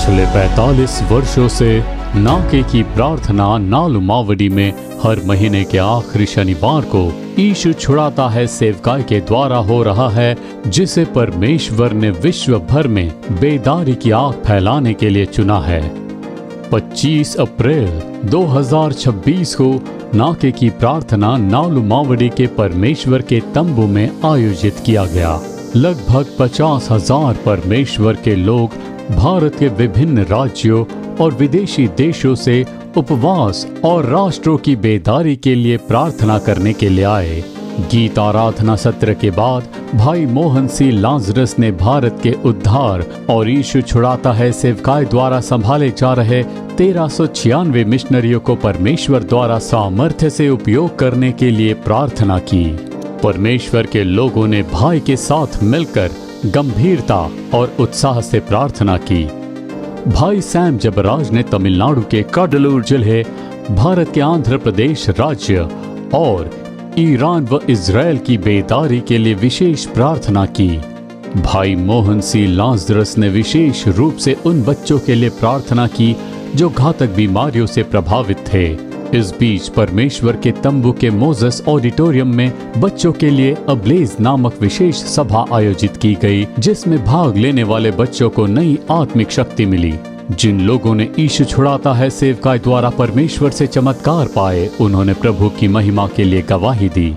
पिछले 45 वर्षों से नाके की प्रार्थना नालुमावडी में हर महीने के आखिरी शनिवार को यीशु छुड़ाता है सेवकाई के द्वारा हो रहा है, जिसे परमेश्वर ने विश्व भर में बेदारी की आग फैलाने के लिए चुना है। 25 अप्रैल 2026 को नाके की प्रार्थना नालुमावडी के परमेश्वर के तंबू में आयोजित किया गया। लगभग 50,000 परमेश्वर के लोग भारत के विभिन्न राज्यों और विदेशी देशों से उपवास और राष्ट्रों की बेदारी के लिए प्रार्थना करने के लिए आए। गीत आराधना सत्र के बाद भाई मोहन सी लाजरस ने भारत के उद्धार और यीशु छुड़ाता है सेवकाई द्वारा संभाले जा रहे 1396 मिशनरियों को परमेश्वर द्वारा सामर्थ्य से उपयोग करने के लिए प्रार्थना की। परमेश्वर के लोगों ने भाई के साथ मिलकर गंभीरता और उत्साह से प्रार्थना की। भाई सैम जबराज ने तमिलनाडु के कडलूर जिले, भारत के आंध्र प्रदेश राज्य और ईरान व इजराइल की बेदारी के लिए विशेष प्रार्थना की। भाई मोहन सी लाजरस ने विशेष रूप से उन बच्चों के लिए प्रार्थना की जो घातक बीमारियों से प्रभावित थे। इस बीच परमेश्वर के तंबू के मोजेस ऑडिटोरियम में बच्चों के लिए अब्लेज नामक विशेष सभा आयोजित की गई, जिसमें भाग लेने वाले बच्चों को नई आत्मिक शक्ति मिली। जिन लोगों ने यीशु छुड़ाता है सेवकाई द्वारा परमेश्वर से चमत्कार पाए, उन्होंने प्रभु की महिमा के लिए गवाही दी।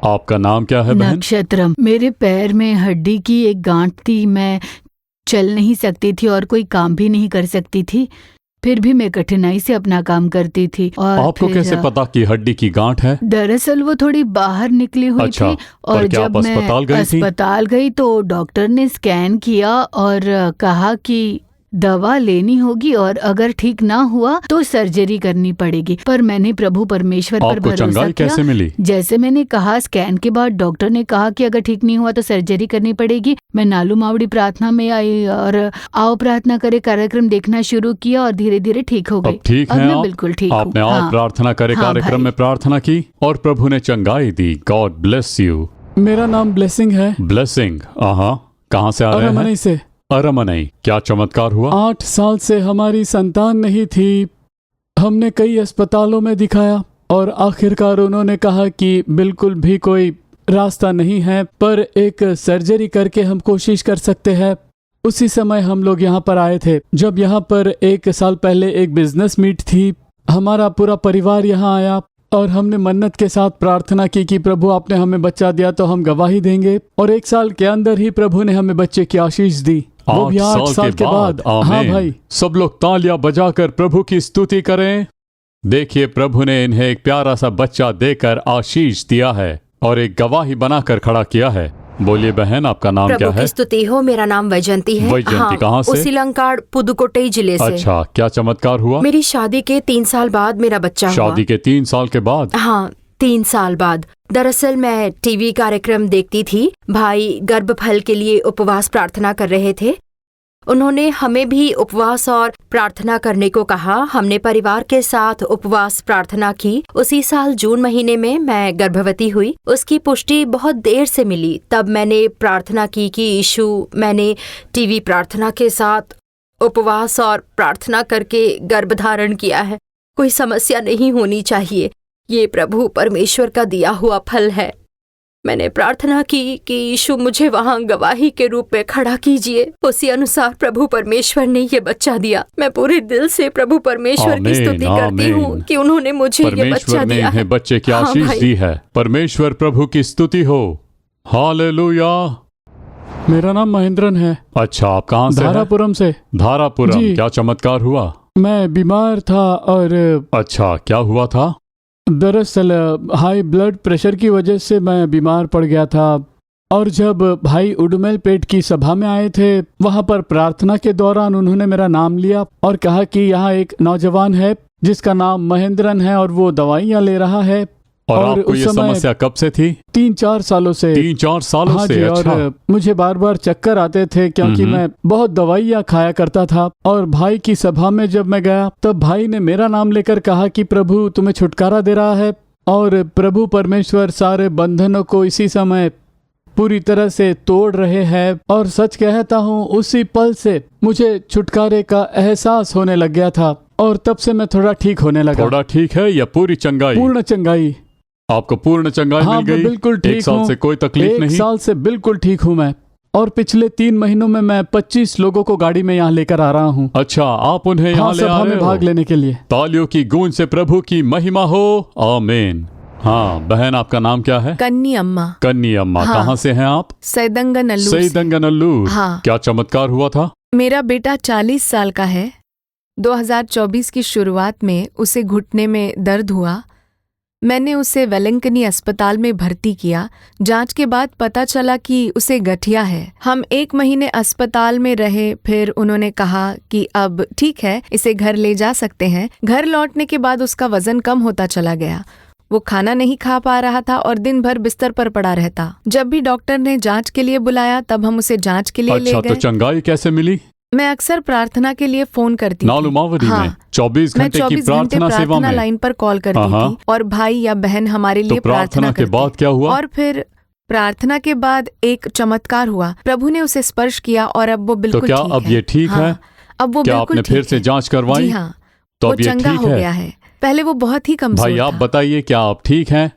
आपका नाम क्या है बहन? नक्षत्रम। मेरे पैर में हड्डी की एक गांठ थी, मैं चल नहीं सकती थी और कोई काम भी नहीं कर सकती थी। फिर भी मैं कठिनाई से अपना काम करती थी। और आपको कैसे पता कि हड्डी की गांठ है? दरअसल वो थोड़ी बाहर निकली हुई अच्छा, थी और जब मैं अस्पताल गई तो डॉक्टर ने स्कैन किया और कहा कि दवा लेनी होगी और अगर ठीक ना हुआ तो सर्जरी करनी पड़ेगी। पर मैंने प्रभु परमेश्वर पर भरोसा किया। कैसे मिली? जैसे मैंने कहा, स्कैन के बाद डॉक्टर ने कहा कि अगर ठीक नहीं हुआ तो सर्जरी करनी पड़ेगी। मैं नालुमावडी प्रार्थना में आई और आओ प्रार्थना करे कार्यक्रम देखना शुरू किया और धीरे धीरे ठीक हो गई। ठीक है, मैं बिल्कुल ठीक हूँ। आपने आओ प्रार्थना करे कार्यक्रम में प्रार्थना की और प्रभु ने चंगाई दी। God bless you. मेरा नाम ब्लेसिंग है। ब्लेसिंग, कहाँ से आ रहे हैं? से। अरमनई। क्या चमत्कार हुआ? 8 साल से हमारी संतान नहीं थी। हमने कई अस्पतालों में दिखाया और आखिरकार उन्होंने कहा कि बिल्कुल भी कोई रास्ता नहीं है, पर एक सर्जरी करके हम कोशिश कर सकते हैं। उसी समय हम लोग यहाँ पर आए थे, जब यहाँ पर 1 साल पहले एक बिजनेस मीट थी। हमारा पूरा परिवार यहाँ आया और हमने मन्नत के साथ प्रार्थना की कि प्रभु आपने हमें बच्चा दिया तो हम गवाही देंगे, और 1 साल के अंदर ही प्रभु ने हमें बच्चे की आशीष दी, वो भी 8 साल के बाद। हाँ भाई, सब लोग तालियां बजाकर प्रभु की स्तुति करें। देखिए, प्रभु ने इन्हें एक प्यारा सा बच्चा देकर आशीष दिया है और एक गवाही बनाकर खड़ा किया है। बोलिए बहन, आपका नाम क्या है? प्रभु की स्तुति हो। मेरा नाम वैजंती है। वैजंती कहाँ से? उसिलंकाड़, पुदुकोट्टई जिले से। अच्छा, क्या चमत्कार हुआ? मेरी शादी के 3 साल बाद मेरा बच्चा हुआ। शादी के 3 साल के बाद? हाँ, 3 साल बाद। दरअसल मैं टीवी कार्यक्रम देखती थी। भाई गर्भफल के लिए उपवास प्रार्थना कर रहे थे। उन्होंने हमें भी उपवास और प्रार्थना करने को कहा। हमने परिवार के साथ उपवास प्रार्थना की। उसी साल जून महीने में मैं गर्भवती हुई। उसकी पुष्टि बहुत देर से मिली। तब मैंने प्रार्थना की कि यीशु, मैंने टीवी प्रार्थना के साथ उपवास और प्रार्थना करके गर्भधारण किया है। कोई समस्या नहीं होनी चाहिए। ये प्रभु परमेश्वर का दिया हुआ फल है। मैंने प्रार्थना की कि यीशु मुझे वहाँ गवाही के रूप में खड़ा कीजिए। उसी अनुसार प्रभु परमेश्वर ने ये बच्चा दिया। मैं पूरे दिल से प्रभु परमेश्वर की स्तुति करती हूँ कि उन्होंने मुझे ये बच्चा दिया है। बच्चे की आशीष दी है। परमेश्वर प्रभु की स्तुति हो। हालेलुया। मेरा नाम महेंद्रन है। अच्छा, आप कहाँ से? धारापुरम से। धारापुरम। क्या चमत्कार हुआ? मैं बीमार था और अच्छा, क्या हुआ था? दरअसल हाई ब्लड प्रेशर की वजह से मैं बीमार पड़ गया था, और जब भाई उडुमेल पेट की सभा में आए थे, वहां पर प्रार्थना के दौरान उन्होंने मेरा नाम लिया और कहा कि यहाँ एक नौजवान है जिसका नाम महेंद्रन है और वो दवाइयाँ ले रहा है। और आपको ये समस्या कब से थी? 3-4 सालों से। 3-4 सालों हाँ से? जी। अच्छा। और मुझे बार बार चक्कर आते थे क्योंकि मैं बहुत दवाइयाँ खाया करता था। और भाई की सभा में जब मैं गया, तब भाई ने मेरा नाम लेकर कहा कि प्रभु तुम्हें छुटकारा दे रहा है, और प्रभु परमेश्वर सारे बंधनों को इसी समय पूरी तरह से तोड़ रहे हैं। और सच कहता हूँ, उसी पल से मुझे छुटकारे का एहसास होने लग गया था और तब से मैं थोड़ा ठीक होने लगा। थोड़ा ठीक है या पूरी चंगाई? पूर्ण चंगाई। आपको पूर्ण चंगाई हाँ, मिल गई? बिल्कुल ठीक 1 साल हूँ। से कोई तकलीफ 1 नहीं? साल से बिल्कुल ठीक हूँ मैं। और पिछले 3 महीनों में मैं 25 लोगों को गाड़ी में यहाँ लेकर आ रहा हूँ। अच्छा, आप उन्हें यहाँ ले आ सभा रहे में हो? भाग लेने के लिए। तालियों की गूंज से प्रभु की महिमा हो। आमीन। हाँ बहन, आपका नाम क्या है? कन्नी अम्मा। कन्नी अम्मा। हाँ। कहाँ से हैं आप? सैदंगनल्लूर से। सईदंगनल्लूर। हाँ। क्या चमत्कार हुआ था? मेरा बेटा 40 साल का है। 2024 की शुरुआत में उसे घुटने में दर्द हुआ। मैंने उसे वेलिंगटनी अस्पताल में भर्ती किया। जांच के बाद पता चला कि उसे गठिया है। हम 1 महीने अस्पताल में रहे, फिर उन्होंने कहा कि अब ठीक है, इसे घर ले जा सकते हैं। घर लौटने के बाद उसका वजन कम होता चला गया। वो खाना नहीं खा पा रहा था और दिन भर बिस्तर पर पड़ा रहता। जब भी डॉक्टर ने जांच के लिए बुलाया तब हम उसे जांच के लिए ले अच्छा, गए। तो चंगाई कैसे मिली? मैं अक्सर प्रार्थना के लिए फोन करती थी। नालुमावरी में हाँ। 24 मैं घंटे की 24 घंटे प्रार्थना सेवा प्रार्थना में। लाइन पर कॉल करती हाँ। थी और भाई या बहन हमारे लिए तो प्रार्थना के करते। बाद क्या हुआ? और फिर प्रार्थना के बाद एक चमत्कार हुआ। प्रभु ने उसे स्पर्श किया और अब वो तो बिल्कुल क्या ठीक अब है। ये ठीक हाँ, है? अब वो क्या बिल्कुल आपने ठीक फिर से है। जांच करवाई? जी हाँ, तो वो अब ये चंगा ठीक हो है? गया है। पहले वो बहुत ही कमजोर भाई आप था। बताइए, क्या आप ठीक हैं?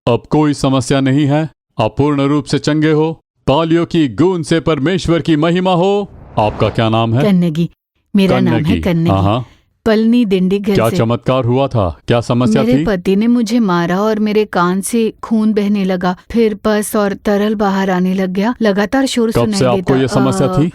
अब कोई समस्या नहीं है? आप पूर्ण रूप से चंगे हो? तालियों की गूंज से परमेश्वर की महिमा हो। आपका क्या नाम है? कन्नगी। मेरा नाम है कन्नगी। कन्नगी। हाँ। पलनी दिंडीगल क्या से। चमत्कार हुआ था? क्या समस्या मेरे थी? पति ने मुझे मारा और मेरे कान से खून बहने लगा। फिर पस और तरल बाहर आने लग गया। लगातार शोर कब सुनाई से देता। आपको ये समस्या थी?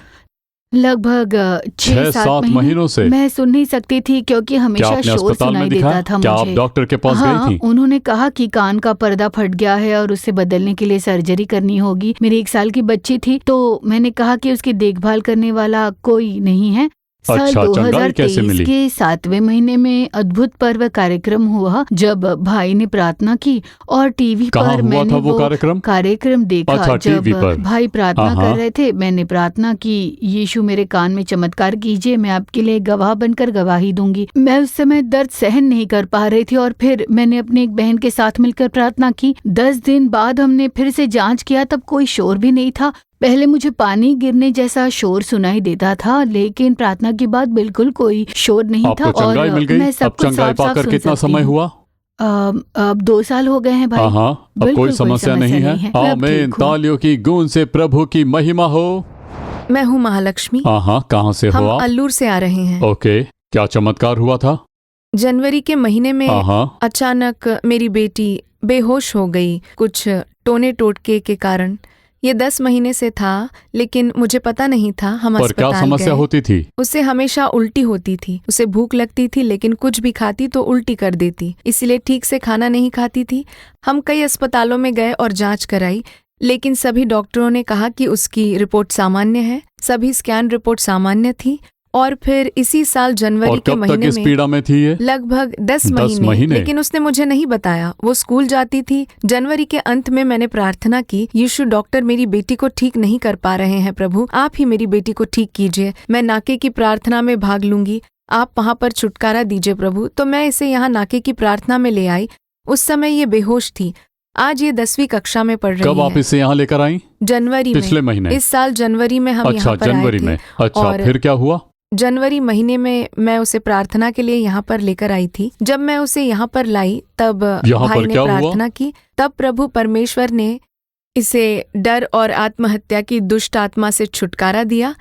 लगभग 6-7 महीनों से। मैं सुन नहीं सकती थी क्योंकि क्या हमेशा आपने शोर अस्पताल सुनाई में देता दिखाया? था क्या आप मुझे। डॉक्टर के पास हाँ, गई थी? उन्होंने कहा कि कान का पर्दा फट गया है और उसे बदलने के लिए सर्जरी करनी होगी। मेरी 1 साल की बच्ची थी, तो मैंने कहा कि उसकी देखभाल करने वाला कोई नहीं है। साल अच्छा, चंगाई कैसे 2023 मिली? के 7वें महीने में अद्भुत पर्व कार्यक्रम हुआ जब भाई ने प्रार्थना की और टीवी कहाँ पर हुआ मैंने था वो कार्यक्रम? देखा। अच्छा, जब टीवी पर। भाई प्रार्थना हाँ, कर हाँ। रहे थे, मैंने प्रार्थना की, यीशु मेरे कान में चमत्कार कीजिए, मैं आपके लिए गवाह बनकर गवाही दूंगी। मैं उस समय दर्द सहन नहीं कर पा रही थी और फिर मैंने अपनी एक बहन के साथ मिलकर प्रार्थना की। 10 दिन बाद हमने फिर से जांच किया, तब कोई शोर भी नहीं था। पहले मुझे पानी गिरने जैसा शोर सुनाई देता था, लेकिन प्रार्थना के बाद बिल्कुल कोई शोर नहीं था। आपको चंगाई मिल गई? मैं सब अब कुछ चंगाई साफ-साफ पाकर सुन कितना सकती समय हूँ। हुआ? अब 2 साल हो गए हैं भाई। हाँ, अब बिल्कुल कोई समस्या नहीं है। मैं अब आमीन। ठीक हूँ। तालियों की गूंज से प्रभु की महिमा हो। मैं हूँ महालक्ष्मी। हाँ, कहाँ से हम हो आप? अल्लूर से आ रहे हैं। ओके, क्या चमत्कार हुआ था? जनवरी के महीने में हाँ। अचानक मेरी बेटी बेहोश हो गई, कुछ टोने टोटके के कारण। ये 10 महीने से था, लेकिन मुझे पता नहीं था। हम पर क्या अस्पताल समस्या गए। होती थी? उसे हमेशा उल्टी होती थी। उसे भूख लगती थी, लेकिन कुछ भी खाती तो उल्टी कर देती, इसलिए ठीक से खाना नहीं खाती थी। हम कई अस्पतालों में गए और जांच कराई, लेकिन सभी डॉक्टरों ने कहा कि उसकी रिपोर्ट सामान्य है। सभी स्कैन रिपोर्ट सामान्य थी। और फिर इसी साल जनवरी और के कब तक महीने इस में पीड़ा में थी ये? लगभग 10 10 महीने, लेकिन उसने मुझे नहीं बताया। वो स्कूल जाती थी। जनवरी के अंत में मैंने प्रार्थना की, यीशु डॉक्टर मेरी बेटी को ठीक नहीं कर पा रहे हैं, प्रभु आप ही मेरी बेटी को ठीक कीजिए। मैं नाके की प्रार्थना में भाग लूंगी, आप वहाँ पर छुटकारा दीजिए प्रभु। तो मैं इसे यहाँ नाके की प्रार्थना में ले आई। उस समय ये बेहोश थी। आज ये 10वीं कक्षा में पढ़ रही कब आप है। इसे यहाँ लेकर आई? जनवरी पिछले में। महीने? इस साल जनवरी में हम अच्छा, यहाँ पर आए जनवरी थे। में। अच्छा, और फिर क्या हुआ? जनवरी महीने में मैं उसे प्रार्थना के लिए यहाँ पर लेकर आई थी। जब मैं उसे यहाँ पर लाई तब यहाँ भाई पर ने क्या हुआ? प्रार्थना की। तब प्रभु परमेश्वर ने इसे डर और आत्महत्या की दुष्ट आत्मा से छुटकारा दिया।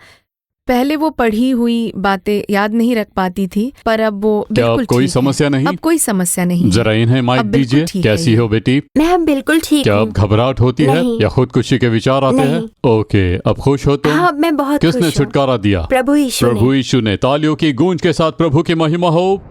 पहले वो पढ़ी हुई बातें याद नहीं रख पाती थी, पर अब वो क्या बिल्कुल अब कोई ठीक है। समस्या नहीं? अब कोई समस्या नहीं। जरा इन्हें माइक अब बिल्कुल दीजिए। ठीक है कैसी ये। हो बेटी? मैं अब बिल्कुल ठीक क्या हूँ। अब घबराहट होती है नहीं। या खुदकुशी के विचार आते हैं? ओके, अब खुश हो तुम? हाँ, मैं बहुत किसने खुश हूँ। छुटकारा दिया? प्रभु यीशु प्रभु ने। यीशु ने। तालियों की गूंज के साथ प्रभु की महिमा हो।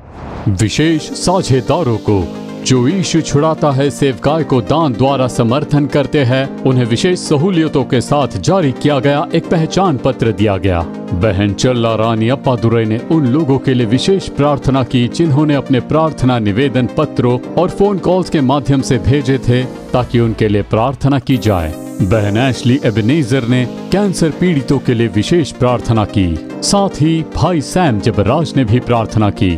विशेष साझेदारों को जो यीशु छुड़ाता है सेवकाय को दान द्वारा समर्थन करते हैं, उन्हें विशेष सहूलियतों के साथ जारी किया गया एक पहचान पत्र दिया गया। बहन चल्ला रानी अप्पादुरै ने उन लोगों के लिए विशेष प्रार्थना की जिन्होंने अपने प्रार्थना निवेदन पत्रों और फोन कॉल्स के माध्यम से भेजे थे ताकि उनके लिए प्रार्थना की जाए। बहन एशली एबेनेजर ने कैंसर पीड़ितों के लिए विशेष प्रार्थना की। साथ ही भाई सैम जबराज ने भी प्रार्थना की।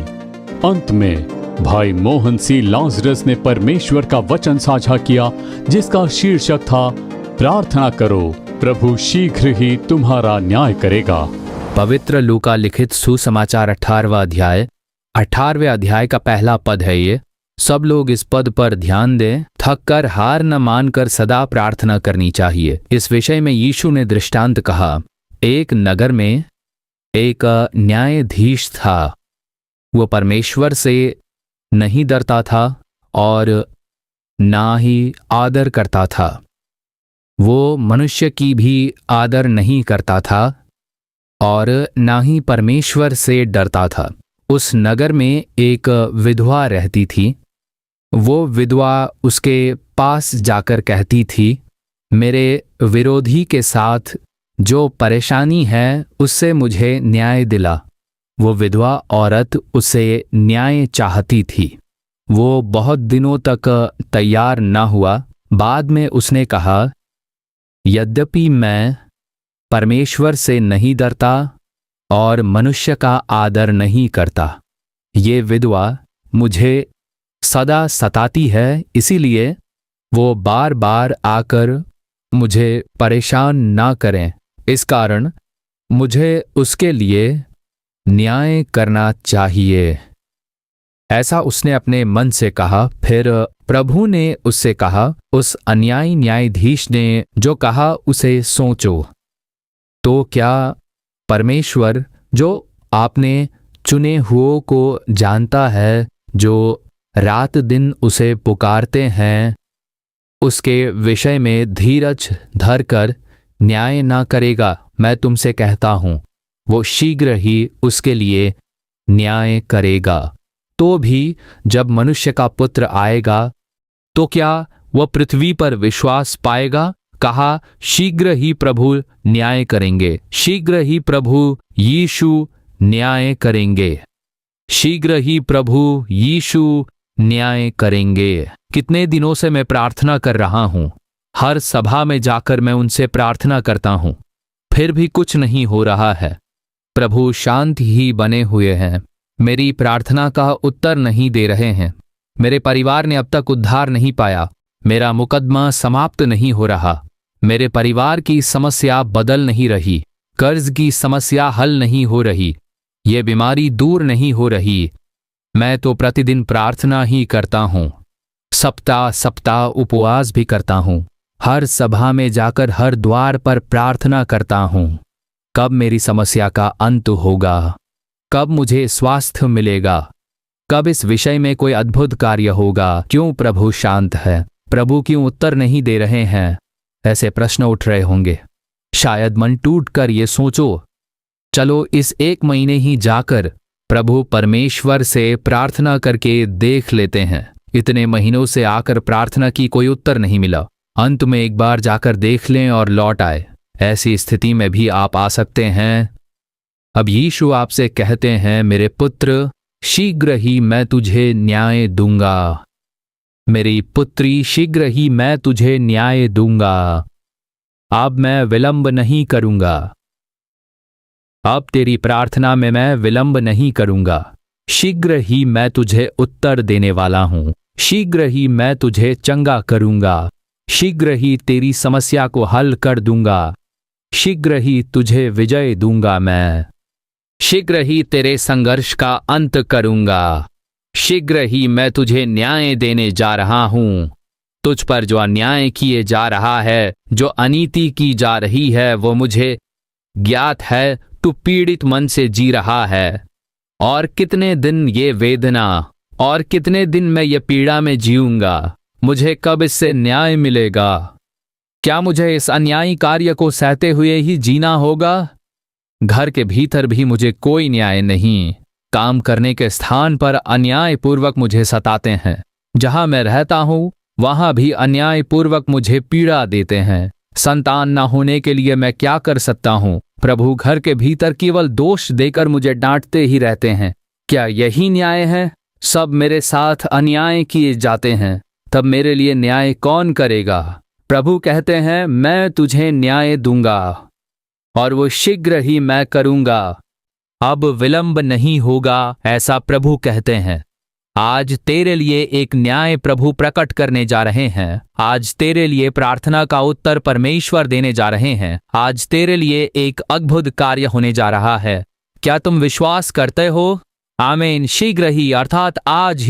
अंत में भाई मोहन सी लाजरस ने परमेश्वर का वचन साझा किया, जिसका शीर्षक था प्रार्थना करो, प्रभु शीघ्र ही तुम्हारा न्याय करेगा। पवित्र लूका लिखित सुसमाचार 18वां अध्याय 18वें अध्याय का पहला पद है ये। सब लोग इस पद पर ध्यान दें। थक कर हार न मानकर सदा प्रार्थना करनी चाहिए। इस विषय में यीशु ने दृष्टांत कहा। एक नगर में एक न्यायाधीश था। वो परमेश्वर से नहीं डरता था और ना ही आदर करता था। वो मनुष्य की भी आदर नहीं करता था और ना ही परमेश्वर से डरता था। उस नगर में एक विधवा रहती थी। वो विधवा उसके पास जाकर कहती थी, मेरे विरोधी के साथ जो परेशानी है उससे मुझे न्याय दिला। वो विधवा औरत उसे न्याय चाहती थी। वो बहुत दिनों तक तैयार न हुआ। बाद में उसने कहा, यद्यपि मैं परमेश्वर से नहीं डरता और मनुष्य का आदर नहीं करता, ये विधवा मुझे सदा सताती है, इसीलिए वो बार बार आकर मुझे परेशान ना करें। इस कारण मुझे उसके लिए न्याय करना चाहिए। ऐसा उसने अपने मन से कहा। फिर प्रभु ने उससे कहा, उस अन्यायी न्यायाधीश ने जो कहा उसे सोचो। तो क्या परमेश्वर जो आपने चुने हुओं को जानता है, जो रात दिन उसे पुकारते हैं, उसके विषय में धीरज धरकर न्याय ना करेगा? मैं तुमसे कहता हूं, वो शीघ्र ही उसके लिए न्याय करेगा। तो भी जब मनुष्य का पुत्र आएगा तो क्या वह पृथ्वी पर विश्वास पाएगा? कहा, शीघ्र ही प्रभु न्याय करेंगे। शीघ्र ही प्रभु यीशु न्याय करेंगे। शीघ्र ही प्रभु यीशु न्याय करेंगे। कितने दिनों से मैं प्रार्थना कर रहा हूं। हर सभा में जाकर मैं उनसे प्रार्थना करता हूं, फिर भी कुछ नहीं हो रहा है। प्रभु शांत ही बने हुए हैं, मेरी प्रार्थना का उत्तर नहीं दे रहे हैं। मेरे परिवार ने अब तक उद्धार नहीं पाया। मेरा मुकदमा समाप्त नहीं हो रहा। मेरे परिवार की समस्या बदल नहीं रही। कर्ज की समस्या हल नहीं हो रही। ये बीमारी दूर नहीं हो रही। मैं तो प्रतिदिन प्रार्थना ही करता हूँ, सप्ताह सप्ताह उपवास भी करता हूँ, हर सभा में जाकर हर द्वार पर प्रार्थना करता हूँ। कब मेरी समस्या का अंत होगा? कब मुझे स्वास्थ्य मिलेगा? कब इस विषय में कोई अद्भुत कार्य होगा? क्यों प्रभु शांत है? प्रभु क्यों उत्तर नहीं दे रहे हैं? ऐसे प्रश्न उठ रहे होंगे। शायद मन टूट कर ये सोचो, चलो इस एक महीने ही जाकर प्रभु परमेश्वर से प्रार्थना करके देख लेते हैं। इतने महीनों से आकर प्रार्थना की कोई उत्तर नहीं मिला। अंत में एक बार जाकर देख लें और लौट आए। ऐसी स्थिति में भी आप आ सकते हैं। अब यीशु आपसे कहते हैं, मेरे पुत्र, शीघ्र ही मैं तुझे न्याय दूंगा। मेरी पुत्री, शीघ्र ही मैं तुझे न्याय दूंगा। अब मैं विलंब नहीं करूंगा। अब तेरी प्रार्थना में मैं विलंब नहीं करूंगा। शीघ्र ही मैं तुझे उत्तर देने वाला हूं। शीघ्र ही मैं तुझे चंगा करूंगा। शीघ्र ही तेरी समस्या को हल कर दूंगा। शीघ्र ही तुझे विजय दूंगा। मैं शीघ्र ही तेरे संघर्ष का अंत करूंगा। शीघ्र ही मैं तुझे न्याय देने जा रहा हूं। तुझ पर जो अन्याय किए जा रहा है, जो अनीति की जा रही है, वो मुझे ज्ञात है। तू पीड़ित मन से जी रहा है। और कितने दिन ये वेदना, और कितने दिन मैं ये पीड़ा में जीऊंगा? मुझे कब इससे न्याय मिलेगा? क्या मुझे इस अन्यायी कार्य को सहते हुए ही जीना होगा? घर के भीतर भी मुझे कोई न्याय नहीं। काम करने के स्थान पर अन्यायपूर्वक मुझे सताते हैं। जहां मैं रहता हूं वहां भी अन्यायपूर्वक मुझे पीड़ा देते हैं। संतान न होने के लिए मैं क्या कर सकता हूं? प्रभु घर के भीतर केवल दोष देकर मुझे डांटते ही रहते हैं। क्या यही न्याय है? सब मेरे साथ अन्याय किए जाते हैं, तब मेरे लिए न्याय कौन करेगा? प्रभु कहते हैं, मैं तुझे न्याय दूंगा और वो शीघ्र ही मैं करूंगा। अब विलंब नहीं होगा, ऐसा प्रभु कहते हैं। आज तेरे लिए एक न्याय प्रभु प्रकट करने जा रहे हैं। आज तेरे लिए प्रार्थना का उत्तर परमेश्वर देने जा रहे हैं। आज तेरे लिए एक अद्भुत कार्य होने जा रहा है। क्या तुम विश्वास करते हो? आमीन। शीघ्र ही अर्थात आज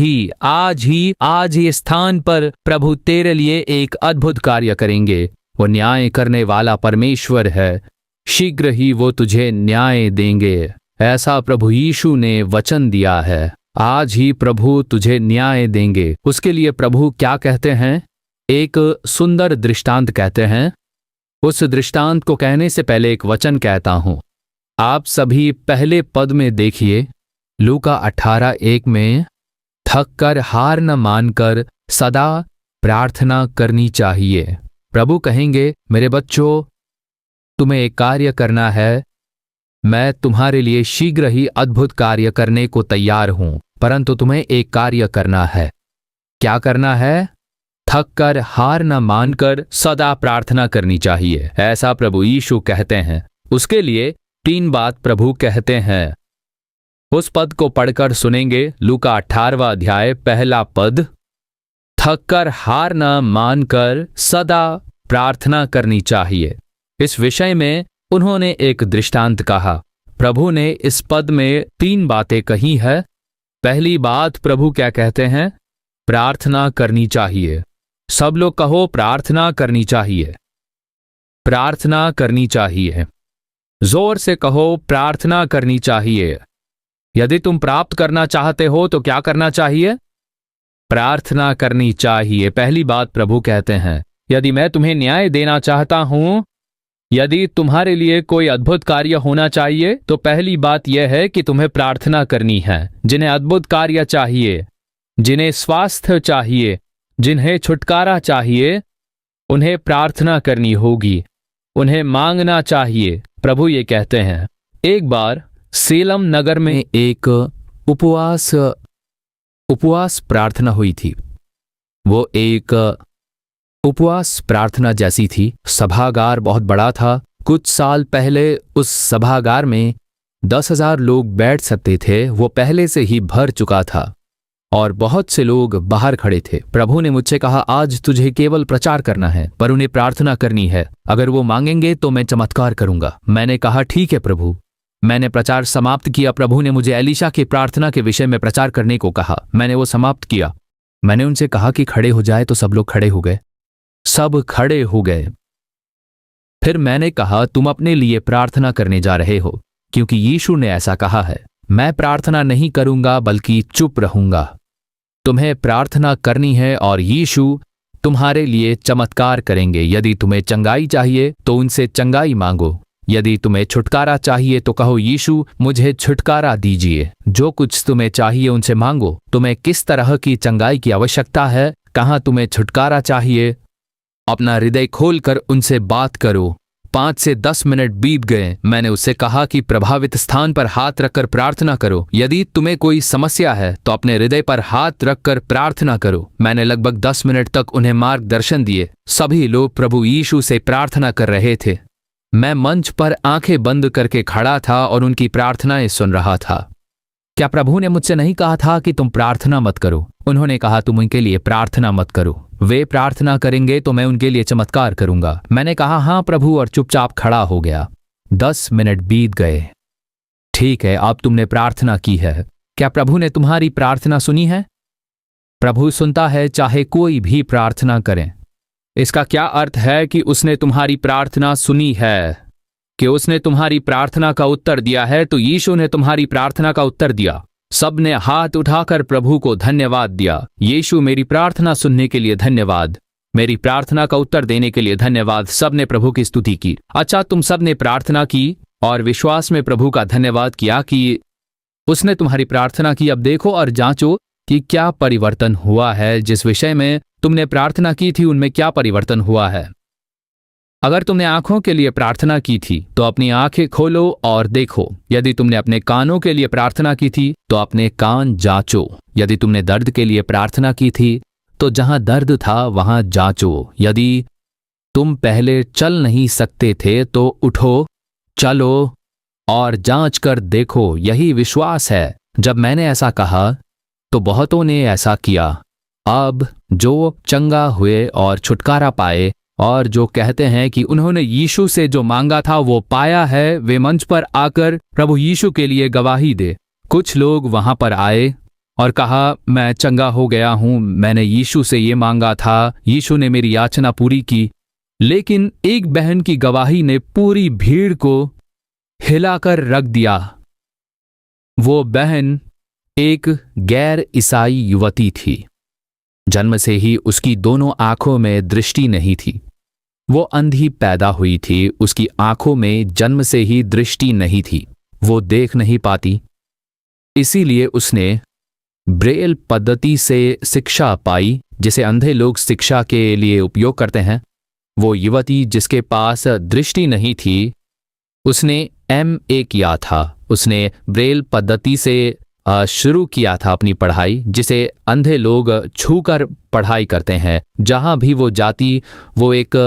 ही स्थान पर प्रभु तेरे लिए एक अद्भुत कार्य करेंगे। वो न्याय करने वाला परमेश्वर है। शीघ्र ही वो तुझे न्याय देंगे, ऐसा प्रभु यीशु ने वचन दिया है। आज ही प्रभु तुझे न्याय देंगे। उसके लिए प्रभु क्या कहते हैं? एक सुंदर दृष्टांत कहते हैं। उस दृष्टांत को कहने से पहले एक वचन कहता हूं। आप सभी पहले पद में देखिए, लूका 18:1 में, थक कर हार न मानकर सदा प्रार्थना करनी चाहिए। प्रभु कहेंगे, मेरे बच्चों, तुम्हें एक कार्य करना है। मैं तुम्हारे लिए शीघ्र ही अद्भुत कार्य करने को तैयार हूं, परंतु तुम्हें एक कार्य करना है। क्या करना है? थक कर हार न मानकर सदा प्रार्थना करनी चाहिए, ऐसा प्रभु यीशु कहते हैं। उसके लिए 3 बात प्रभु कहते हैं। उस पद को पढ़कर सुनेंगे। लूका 18वां अध्याय पहला पद, थक कर हार न मानकर सदा प्रार्थना करनी चाहिए। इस विषय में उन्होंने एक दृष्टांत कहा। प्रभु ने इस पद में 3 बातें कही है। पहली बात प्रभु क्या कहते हैं? प्रार्थना करनी चाहिए। सब लोग कहो, प्रार्थना करनी चाहिए। प्रार्थना करनी चाहिए। जोर से कहो, प्रार्थना करनी चाहिए। यदि तुम प्राप्त करना चाहते हो तो क्या करना चाहिए? प्रार्थना करनी चाहिए। पहली बात प्रभु कहते हैं। यदि मैं तुम्हें न्याय देना चाहता हूं, यदि तुम्हारे लिए कोई अद्भुत कार्य होना चाहिए, तो पहली बात यह है कि तुम्हें प्रार्थना करनी है। जिन्हें अद्भुत कार्य चाहिए, जिन्हें स्वास्थ्य चाहिए, जिन्हें छुटकारा चाहिए, उन्हें प्रार्थना करनी होगी, उन्हें मांगना चाहिए। प्रभु ये कहते हैं। एक बार सेलम नगर में एक उपवास प्रार्थना हुई थी। वो एक उपवास प्रार्थना जैसी थी। सभागार बहुत बड़ा था। कुछ साल पहले उस सभागार में 10,000 लोग बैठ सकते थे। वो पहले से ही भर चुका था और बहुत से लोग बाहर खड़े थे। प्रभु ने मुझसे कहा, आज तुझे केवल प्रचार करना है, पर उन्हें प्रार्थना करनी है। अगर वो मांगेंगे तो मैं चमत्कार करूंगा। मैंने कहा, ठीक है प्रभु। मैंने प्रचार समाप्त किया। प्रभु ने मुझे एलीशा की प्रार्थना के विषय में प्रचार करने को कहा। मैंने वो समाप्त किया। मैंने उनसे कहा कि खड़े हो जाए, तो सब लोग खड़े हो गए। सब खड़े हो गए। फिर मैंने कहा, तुम अपने लिए प्रार्थना करने जा रहे हो, क्योंकि यीशु ने ऐसा कहा है। मैं प्रार्थना नहीं करूंगा, बल्कि चुप रहूंगा। तुम्हें प्रार्थना करनी है और यीशु तुम्हारे लिए चमत्कार करेंगे। यदि तुम्हें चंगाई चाहिए तो उनसे चंगाई मांगो। यदि तुम्हें छुटकारा चाहिए तो कहो, यीशु मुझे छुटकारा दीजिए। जो कुछ तुम्हें चाहिए उनसे मांगो। तुम्हें किस तरह की चंगाई की आवश्यकता है, कहाँ तुम्हें छुटकारा चाहिए, अपना हृदय खोलकर उनसे बात करो। 5 से 10 मिनट बीत गए। मैंने उससे कहा कि प्रभावित स्थान पर हाथ रखकर प्रार्थना करो। यदि तुम्हें कोई समस्या है तो अपने हृदय पर हाथ रखकर प्रार्थना करो। मैंने लगभग 10 मिनट तक उन्हें मार्गदर्शन दिए। सभी लोग प्रभु यीशु से प्रार्थना कर रहे थे। मैं मंच पर आंखें बंद करके खड़ा था और उनकी प्रार्थनाएं सुन रहा था। क्या प्रभु ने मुझसे नहीं कहा था कि तुम प्रार्थना मत करो? उन्होंने कहा, तुम उनके लिए प्रार्थना मत करो। वे प्रार्थना करेंगे तो मैं उनके लिए चमत्कार करूंगा। मैंने कहा, हाँ प्रभु, और चुपचाप खड़ा हो गया। 10 मिनट बीत गए। ठीक है, अब तुमने प्रार्थना की है। क्या प्रभु ने तुम्हारी प्रार्थना सुनी है? प्रभु सुनता है चाहे कोई भी प्रार्थना करें। इसका क्या अर्थ है कि उसने तुम्हारी प्रार्थना सुनी है, कि उसने तुम्हारी प्रार्थना का उत्तर दिया है? तो यीशु ने तुम्हारी प्रार्थना का उत्तर दिया। सब ने हाथ उठाकर प्रभु को धन्यवाद दिया। यीशु, मेरी प्रार्थना सुनने के लिए धन्यवाद, मेरी प्रार्थना का उत्तर देने के लिए धन्यवाद। सब ने प्रभु की स्तुति की। अच्छा, तुम सब ने प्रार्थना की और विश्वास में प्रभु का धन्यवाद किया कि उसने तुम्हारी प्रार्थना की। अब देखो और जांचो कि क्या परिवर्तन हुआ है। जिस विषय में तुमने प्रार्थना की थी, उनमें क्या परिवर्तन हुआ है। अगर तुमने आंखों के लिए प्रार्थना की थी तो अपनी आंखें खोलो और देखो। यदि तुमने अपने कानों के लिए प्रार्थना की थी तो अपने कान जांचो। यदि तुमने दर्द के लिए प्रार्थना की थी तो जहां दर्द था वहां जांचो। यदि तुम पहले चल नहीं सकते थे तो उठो, चलो और जांच कर देखो। यही विश्वास है। जब मैंने ऐसा कहा तो बहुतों ने ऐसा किया। अब जो चंगा हुए और छुटकारा पाए और जो कहते हैं कि उन्होंने यीशु से जो मांगा था वो पाया है, वे मंच पर आकर प्रभु यीशु के लिए गवाही दे। कुछ लोग वहां पर आए और कहा, मैं चंगा हो गया हूं, मैंने यीशु से ये मांगा था, यीशु ने मेरी याचना पूरी की। लेकिन एक बहन की गवाही ने पूरी भीड़ को हिलाकर रख दिया। वो बहन एक गैर ईसाई युवती थी। जन्म से ही उसकी दोनों आंखों में दृष्टि नहीं थी। वो अंधी पैदा हुई थी, उसकी आंखों में जन्म से ही दृष्टि नहीं थी, वो देख नहीं पाती। इसीलिए उसने ब्रेल पद्धति से शिक्षा पाई, जिसे अंधे लोग शिक्षा के लिए उपयोग करते हैं। वो युवती जिसके पास दृष्टि नहीं थी, उसने MA किया था। उसने ब्रेल पद्धति से शुरू किया था अपनी पढ़ाई, जिसे अंधे लोग छूकर पढ़ाई करते हैं। जहां भी वो जाती वो एक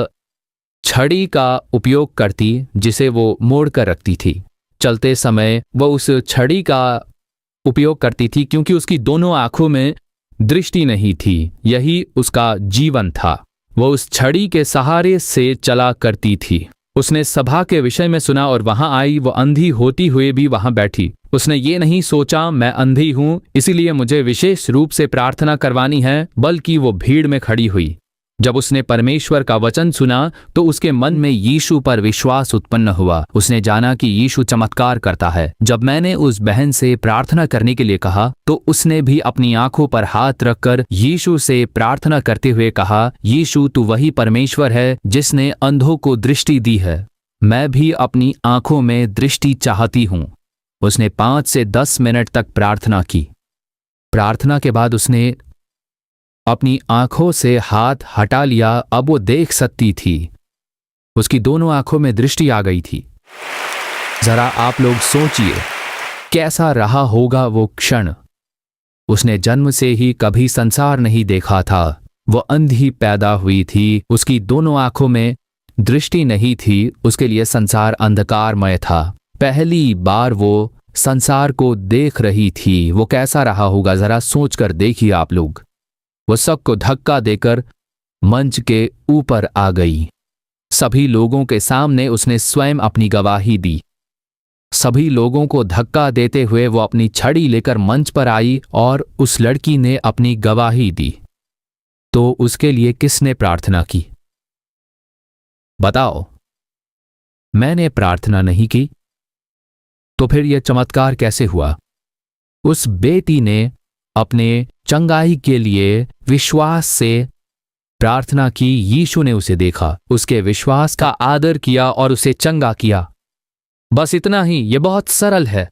छड़ी का उपयोग करती, जिसे वो मोड़ कर रखती थी। चलते समय वो उस छड़ी का उपयोग करती थी क्योंकि उसकी दोनों आंखों में दृष्टि नहीं थी। यही उसका जीवन था। वो उस छड़ी के सहारे से चला करती थी। उसने सभा के विषय में सुना और वहां आई। वो अंधी होती हुए भी वहां बैठी। उसने ये नहीं सोचा मैं अंधी हूं इसीलिए मुझे विशेष रूप से प्रार्थना करवानी है, बल्कि वो भीड़ में खड़ी हुई। जब उसने परमेश्वर का वचन सुना तो उसके मन में यीशु पर विश्वास उत्पन्न हुआ। उसने जाना कि यीशु चमत्कार करता है। जब मैंने उस बहन से प्रार्थना करने के लिए कहा तो उसने भी अपनी आंखों पर हाथ रखकर यीशु से प्रार्थना करते हुए कहा, यीशु तू वही परमेश्वर है जिसने अंधों को दृष्टि दी है। मैं भी अपनी आंखों में दृष्टि चाहती हूँ। उसने 5 से 10 मिनट तक प्रार्थना की। प्रार्थना के बाद उसने अपनी आंखों से हाथ हटा लिया। अब वो देख सकती थी। उसकी दोनों आंखों में दृष्टि आ गई थी। जरा आप लोग सोचिए कैसा रहा होगा वो क्षण। उसने जन्म से ही कभी संसार नहीं देखा था। वो अंधी पैदा हुई थी। उसकी दोनों आंखों में दृष्टि नहीं थी। उसके लिए संसार अंधकारमय था। पहली बार वो संसार को देख रही थी। वो कैसा रहा होगा जरा सोचकर देखिए आप लोग। वो सबको धक्का देकर मंच के ऊपर आ गई। सभी लोगों के सामने उसने स्वयं अपनी गवाही दी। सभी लोगों को धक्का देते हुए वो अपनी छड़ी लेकर मंच पर आई और उस लड़की ने अपनी गवाही दी। तो उसके लिए किसने प्रार्थना की? बताओ। मैंने प्रार्थना नहीं की। तो फिर यह चमत्कार कैसे हुआ? उस बेटी ने अपने चंगाई के लिए विश्वास से प्रार्थना की। यीशु ने उसे देखा, उसके विश्वास का आदर किया और उसे चंगा किया। बस इतना ही। यह बहुत सरल है।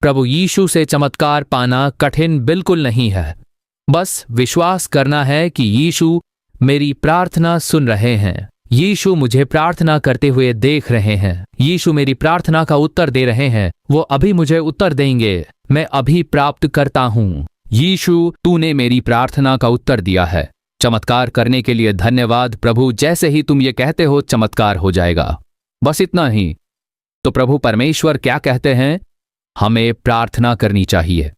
प्रभु यीशु से चमत्कार पाना कठिन बिल्कुल नहीं है। बस विश्वास करना है कि यीशु मेरी प्रार्थना सुन रहे हैं। यीशु मुझे प्रार्थना करते हुए देख रहे हैं। यीशु मेरी प्रार्थना का उत्तर दे रहे हैं। वो अभी मुझे उत्तर देंगे। मैं अभी प्राप्त करता हूं। यीशु तूने मेरी प्रार्थना का उत्तर दिया है। चमत्कार करने के लिए धन्यवाद प्रभु। जैसे ही तुम ये कहते हो चमत्कार हो जाएगा। बस इतना ही। तो प्रभु परमेश्वर क्या कहते हैं? हमें प्रार्थना करनी चाहिए।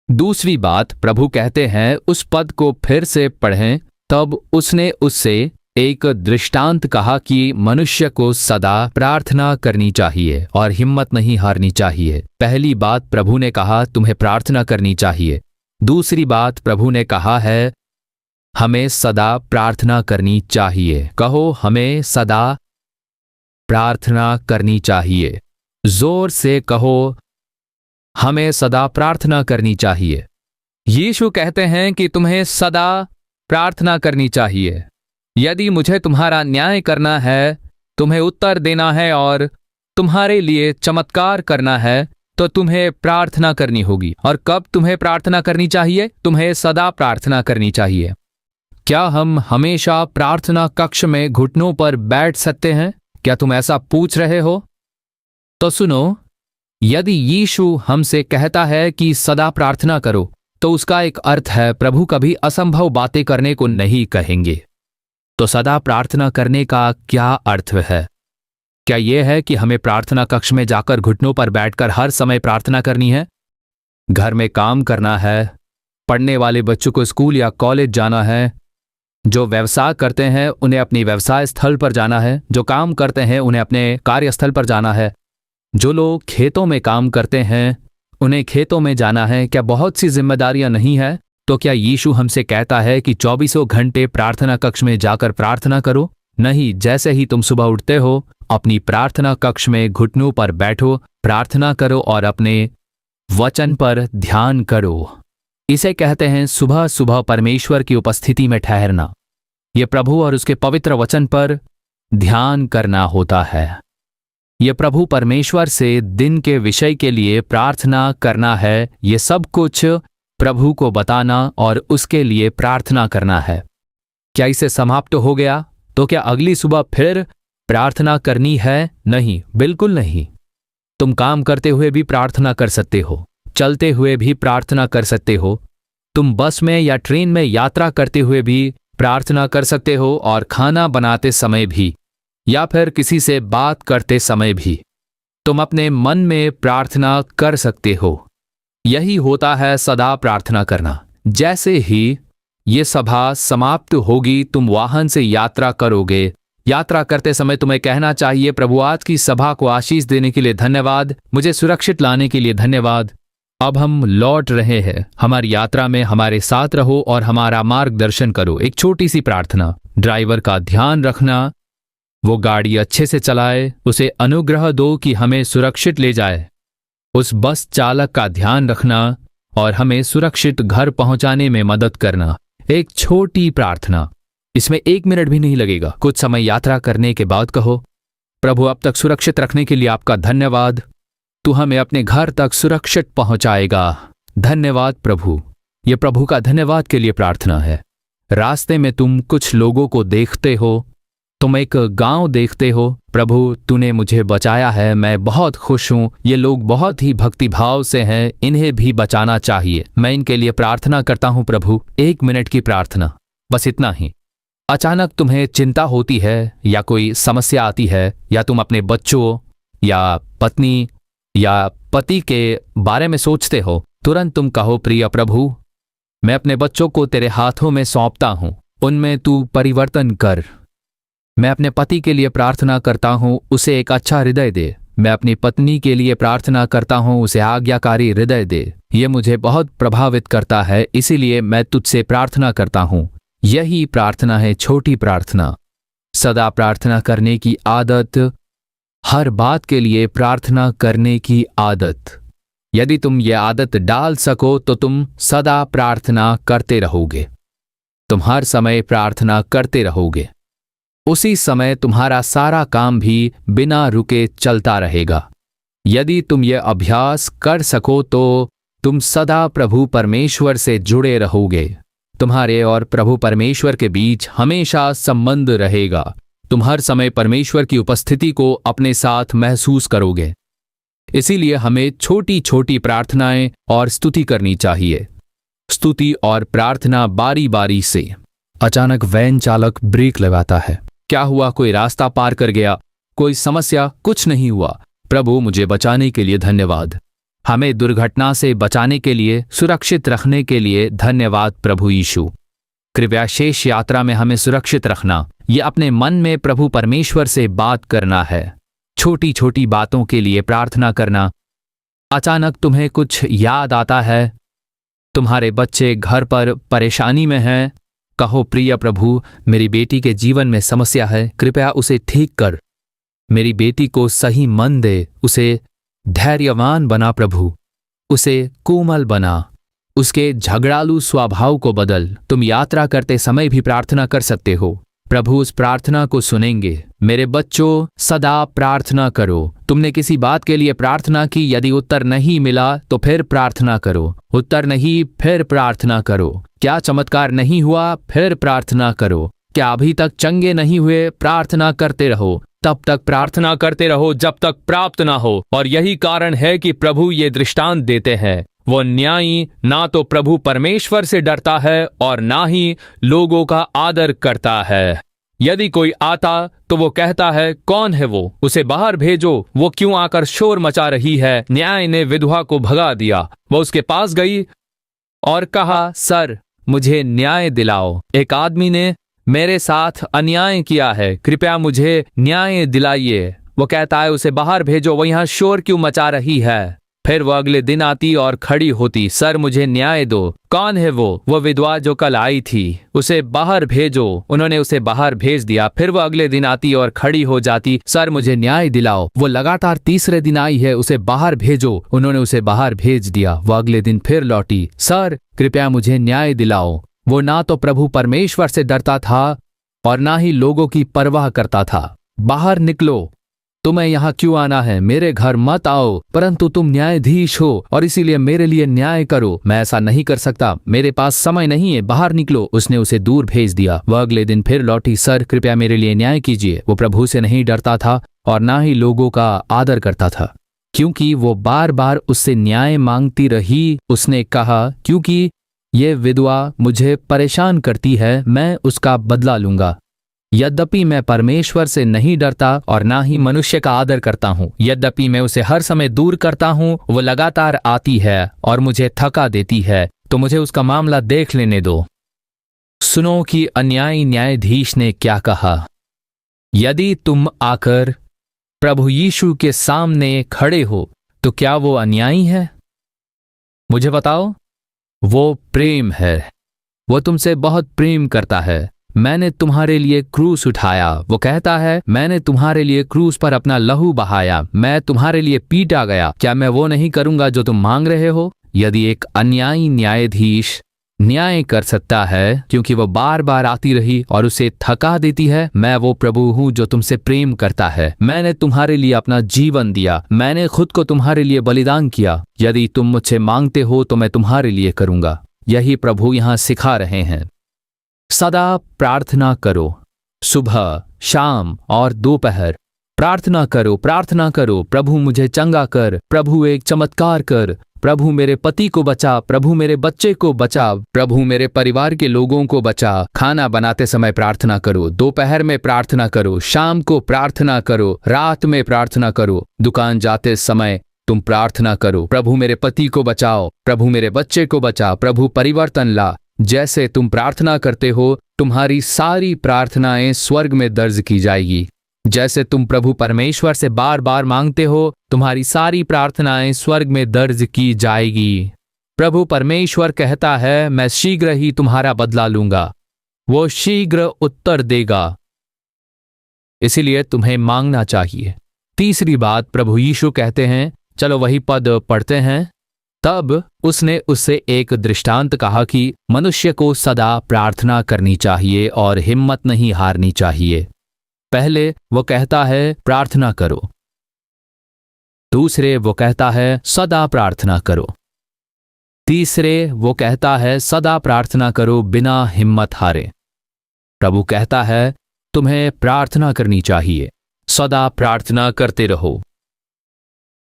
दूसरी बात प्रभु कहते हैं, उस पद को फिर से पढ़ें। तब उसने उससे एक दृष्टांत कहा कि मनुष्य को सदा प्रार्थना करनी चाहिए और हिम्मत नहीं हारनी चाहिए। पहली बात प्रभु ने कहा तुम्हें प्रार्थना करनी चाहिए। दूसरी बात प्रभु ने कहा है हमें सदा प्रार्थना करनी चाहिए। कहो, हमें सदा प्रार्थना करनी चाहिए। जोर से कहो, हमें सदा प्रार्थना करनी चाहिए। यीशु कहते हैं कि तुम्हें सदा प्रार्थना करनी चाहिए। यदि मुझे तुम्हारा न्याय करना है, तुम्हें उत्तर देना है और तुम्हारे लिए चमत्कार करना है, तो तुम्हें प्रार्थना करनी होगी। और कब तुम्हें प्रार्थना करनी चाहिए? तुम्हें सदा प्रार्थना करनी चाहिए। क्या हम हमेशा प्रार्थना कक्ष में घुटनों पर बैठ सकते हैं? क्या तुम ऐसा पूछ रहे हो? तो सुनो, यदि यीशु हमसे कहता है कि सदा प्रार्थना करो, तो उसका एक अर्थ है प्रभु कभी असंभव बातें करने को नहीं कहेंगे। तो सदा प्रार्थना करने का क्या अर्थ है? क्या यह है कि हमें प्रार्थना कक्ष में जाकर घुटनों पर बैठकर हर समय प्रार्थना करनी है? घर में काम करना है, पढ़ने वाले बच्चों को स्कूल या कॉलेज जाना है, जो व्यवसाय करते हैं उन्हें अपनी व्यवसाय स्थल पर जाना है, जो काम करते हैं उन्हें अपने कार्यस्थल पर जाना है, जो लोग खेतों में काम करते हैं उन्हें खेतों में जाना है। क्या बहुत सी जिम्मेदारियां नहीं है? तो क्या यीशु हमसे कहता है कि 24 घंटे प्रार्थना कक्ष में जाकर प्रार्थना करो? नहीं, जैसे ही तुम सुबह उठते हो अपनी प्रार्थना कक्ष में घुटनों पर बैठो, प्रार्थना करो और अपने वचन पर ध्यान करो। इसे कहते हैं सुबह सुबह परमेश्वर की उपस्थिति में ठहरना। ये प्रभु और उसके पवित्र वचन पर ध्यान करना होता है। ये प्रभु परमेश्वर से दिन के विषय के लिए प्रार्थना करना है। ये सब कुछ प्रभु को बताना और उसके लिए प्रार्थना करना है। क्या इसे समाप्त हो गया? तो क्या अगली सुबह फिर प्रार्थना करनी है? नहीं, बिल्कुल नहीं। तुम काम करते हुए भी प्रार्थना कर सकते हो, चलते हुए भी प्रार्थना कर सकते हो, तुम बस में या ट्रेन में यात्रा करते हुए भी प्रार्थना कर सकते हो, और खाना बनाते समय भी, या फिर किसी से बात करते समय भी तुम अपने मन में प्रार्थना कर सकते हो। यही होता है सदा प्रार्थना करना। जैसे ही ये सभा समाप्त होगी, तुम वाहन से यात्रा करोगे। यात्रा करते समय तुम्हें कहना चाहिए, प्रभु आज की सभा को आशीष देने के लिए धन्यवाद, मुझे सुरक्षित लाने के लिए धन्यवाद। अब हम लौट रहे हैं, हमारी यात्रा में हमारे साथ रहो और हमारा मार्गदर्शन करो। एक छोटी सी प्रार्थना। ड्राइवर का ध्यान रखना, वो गाड़ी अच्छे से चलाए, उसे अनुग्रह दो कि हमें सुरक्षित ले जाए। उस बस चालक का ध्यान रखना और हमें सुरक्षित घर पहुंचाने में मदद करना। एक छोटी प्रार्थना, इसमें 1 मिनट भी नहीं लगेगा। कुछ समय यात्रा करने के बाद कहो, प्रभु अब तक सुरक्षित रखने के लिए आपका धन्यवाद, तू हमें अपने घर तक सुरक्षित पहुंचाएगा। धन्यवाद प्रभु। ये प्रभु का धन्यवाद के लिए प्रार्थना है। रास्ते में तुम कुछ लोगों को देखते हो, तुम एक गांव देखते हो, प्रभु तूने मुझे बचाया है, मैं बहुत खुश हूं, ये लोग बहुत ही भक्तिभाव से हैं, इन्हें भी बचाना चाहिए, मैं इनके लिए प्रार्थना करता हूं प्रभु। 1 मिनट की प्रार्थना, बस इतना ही। अचानक तुम्हें चिंता होती है या कोई समस्या आती है, या तुम अपने बच्चों या पत्नी या पति के बारे में सोचते हो, तुरंत तुम कहो, प्रिय प्रभु मैं अपने बच्चों को तेरे हाथों में सौंपता हूं, उनमें तू परिवर्तन कर। मैं अपने पति के लिए प्रार्थना करता हूं, उसे एक अच्छा हृदय दे। मैं अपनी पत्नी के लिए प्रार्थना करता हूं, उसे आज्ञाकारी हृदय दे। ये मुझे बहुत प्रभावित करता है, इसीलिए मैं तुझसे प्रार्थना करता हूं। यही प्रार्थना है, छोटी प्रार्थना। सदा प्रार्थना करने की आदत, हर बात के लिए प्रार्थना करने की आदत। यदि तुम ये आदत डाल सको तो तुम सदा प्रार्थना करते रहोगे। तुम हर समय प्रार्थना करते रहोगे। उसी समय तुम्हारा सारा काम भी बिना रुके चलता रहेगा। यदि तुम ये अभ्यास कर सको तो तुम सदा प्रभु परमेश्वर से जुड़े रहोगे। तुम्हारे और प्रभु परमेश्वर के बीच हमेशा संबंध रहेगा। तुम हर समय परमेश्वर की उपस्थिति को अपने साथ महसूस करोगे। इसीलिए हमें छोटी छोटी प्रार्थनाएं और स्तुति करनी चाहिए। स्तुति और प्रार्थना बारी बारी से। अचानक वैन चालक ब्रेक लगाता है। क्या हुआ? कोई रास्ता पार कर गया? कोई समस्या? कुछ नहीं हुआ। प्रभु मुझे बचाने के लिए धन्यवाद। हमें दुर्घटना से बचाने के लिए, सुरक्षित रखने के लिए धन्यवाद प्रभु यीशु। कृपया शेष यात्रा में हमें सुरक्षित रखना। ये अपने मन में प्रभु परमेश्वर से बात करना है। छोटी छोटी बातों के लिए प्रार्थना करना। अचानक तुम्हें कुछ याद आता है, तुम्हारे बच्चे घर पर परेशानी में हैं, कहो, प्रिय प्रभु मेरी बेटी के जीवन में समस्या है, कृपया उसे ठीक कर। मेरी बेटी को सही मन दे, उसे धैर्यवान बना प्रभु, उसे कोमल बना, उसके झगड़ालू स्वभाव को बदल। तुम यात्रा करते समय भी प्रार्थना कर सकते हो। प्रभु उस प्रार्थना को सुनेंगे। मेरे बच्चों, सदा प्रार्थना करो। तुमने किसी बात के लिए प्रार्थना की, यदि उत्तर नहीं मिला तो फिर प्रार्थना करो। उत्तर नहीं, फिर प्रार्थना करो। क्या चमत्कार नहीं हुआ? फिर प्रार्थना करो। क्या अभी तक चंगे नहीं हुए? प्रार्थना करते रहो। तब तक प्रार्थना करते रहो जब तक प्राप्त ना हो। और यही कारण है कि प्रभु ये दृष्टांत देते हैं। वो न्यायी ना तो प्रभु परमेश्वर से डरता है और ना ही लोगों का आदर करता है। यदि कोई आता तो वो कहता है, कौन है वो? उसे बाहर भेजो। वो क्यों आकर शोर मचा रही है? न्याय ने विधवा को भगा दिया। वो उसके पास गई और कहा, सर मुझे न्याय दिलाओ। एक आदमी ने मेरे साथ अन्याय किया है, कृपया मुझे न्याय दिलाइए। वो कहता है, उसे बाहर भेजो, वो यहाँ शोर क्यों मचा रही है। फिर वो अगले दिन आती और खड़ी होती, सर मुझे न्याय दो। कौन है वो विधवा जो कल आई थी, उसे बाहर भेजो। उन्होंने उसे बाहर भेज दिया। फिर वो अगले दिन आती और खड़ी हो जाती, सर मुझे न्याय दिलाओ। वो लगातार तीसरे दिन आई है, उसे बाहर भेजो। उन्होंने उसे बाहर भेज दिया। वो अगले दिन फिर लौटी, सर कृपया मुझे न्याय दिलाओ। वो ना तो प्रभु परमेश्वर से डरता था और ना ही लोगों की परवाह करता था। बाहर निकलो, तुम्हें यहाँ क्यों आना है, मेरे घर मत आओ, परंतु तुम न्यायाधीश हो और इसीलिए मेरे लिए न्याय करो। मैं ऐसा नहीं कर सकता, मेरे पास समय नहीं है, बाहर निकलो। उसने उसे दूर भेज दिया। वह अगले दिन फिर लौटी, सर कृपया मेरे लिए न्याय कीजिए। वो प्रभु से नहीं डरता था और ना ही लोगों का आदर करता था, क्योंकि वो बार बार उससे न्याय मांगती रही। उसने कहा, क्योंकि ये विधवा मुझे परेशान करती है, मैं उसका बदला लूंगा। यद्यपि मैं परमेश्वर से नहीं डरता और ना ही मनुष्य का आदर करता हूँ, यद्यपि मैं उसे हर समय दूर करता हूँ, वो लगातार आती है और मुझे थका देती है, तो मुझे उसका मामला देख लेने दो। सुनो कि अन्यायी न्यायाधीश ने क्या कहा। यदि तुम आकर प्रभु यीशु के सामने खड़े हो तो क्या वो अन्यायी है? मुझे बताओ। वो प्रेम है, वो तुमसे बहुत प्रेम करता है। मैंने तुम्हारे लिए क्रूस उठाया। वो कहता है, मैंने तुम्हारे लिए क्रूस पर अपना लहू बहाया, मैं तुम्हारे लिए पीटा गया। क्या मैं वो नहीं करूंगा जो तुम मांग रहे हो? यदि एक अन्यायी न्यायाधीश न्याय कर सकता है क्योंकि वो बार बार आती रही और उसे थका देती है, मैं वो प्रभु हूँ जो तुमसे प्रेम करता है। मैंने तुम्हारे लिए अपना जीवन दिया, मैंने खुद को तुम्हारे लिए बलिदान किया। यदि तुम मुझसे मांगते हो तो मैं तुम्हारे लिए करूंगा। यही प्रभु यहाँ सिखा रहे हैं। सदा प्रार्थना करो, सुबह, शाम और दोपहर प्रार्थना करो, प्रार्थना करो। प्रभु मुझे चंगा कर, प्रभु एक चमत्कार कर, प्रभु मेरे पति को बचा, प्रभु मेरे बच्चे को बचा, प्रभु मेरे परिवार के लोगों को बचा। खाना बनाते समय प्रार्थना करो, दोपहर में प्रार्थना करो, शाम को प्रार्थना करो, रात में प्रार्थना करो, दुकान जाते समय तुम प्रार्थना करो, प्रभु मेरे पति को बचाओ, प्रभु मेरे बच्चे को बचा, प्रभु परिवर्तन ला। जैसे तुम प्रार्थना करते हो, तुम्हारी सारी प्रार्थनाएं स्वर्ग में दर्ज की जाएगी। जैसे तुम प्रभु परमेश्वर से बार बार मांगते हो, तुम्हारी सारी प्रार्थनाएं स्वर्ग में दर्ज की जाएगी। प्रभु परमेश्वर कहता है, मैं शीघ्र ही तुम्हारा बदला लूंगा। वो शीघ्र उत्तर देगा, इसीलिए तुम्हें मांगना चाहिए। तीसरी बात प्रभु यीशु कहते हैं, चलो वही पद पढ़ते हैं। तब उसने उससे एक दृष्टांत कहा कि मनुष्य को सदा प्रार्थना करनी चाहिए और हिम्मत नहीं हारनी चाहिए। पहले वो कहता है प्रार्थना करो, दूसरे वो कहता है सदा प्रार्थना करो, तीसरे वो कहता है सदा प्रार्थना करो बिना हिम्मत हारे। प्रभु कहता है तुम्हें प्रार्थना करनी चाहिए, सदा प्रार्थना करते रहो,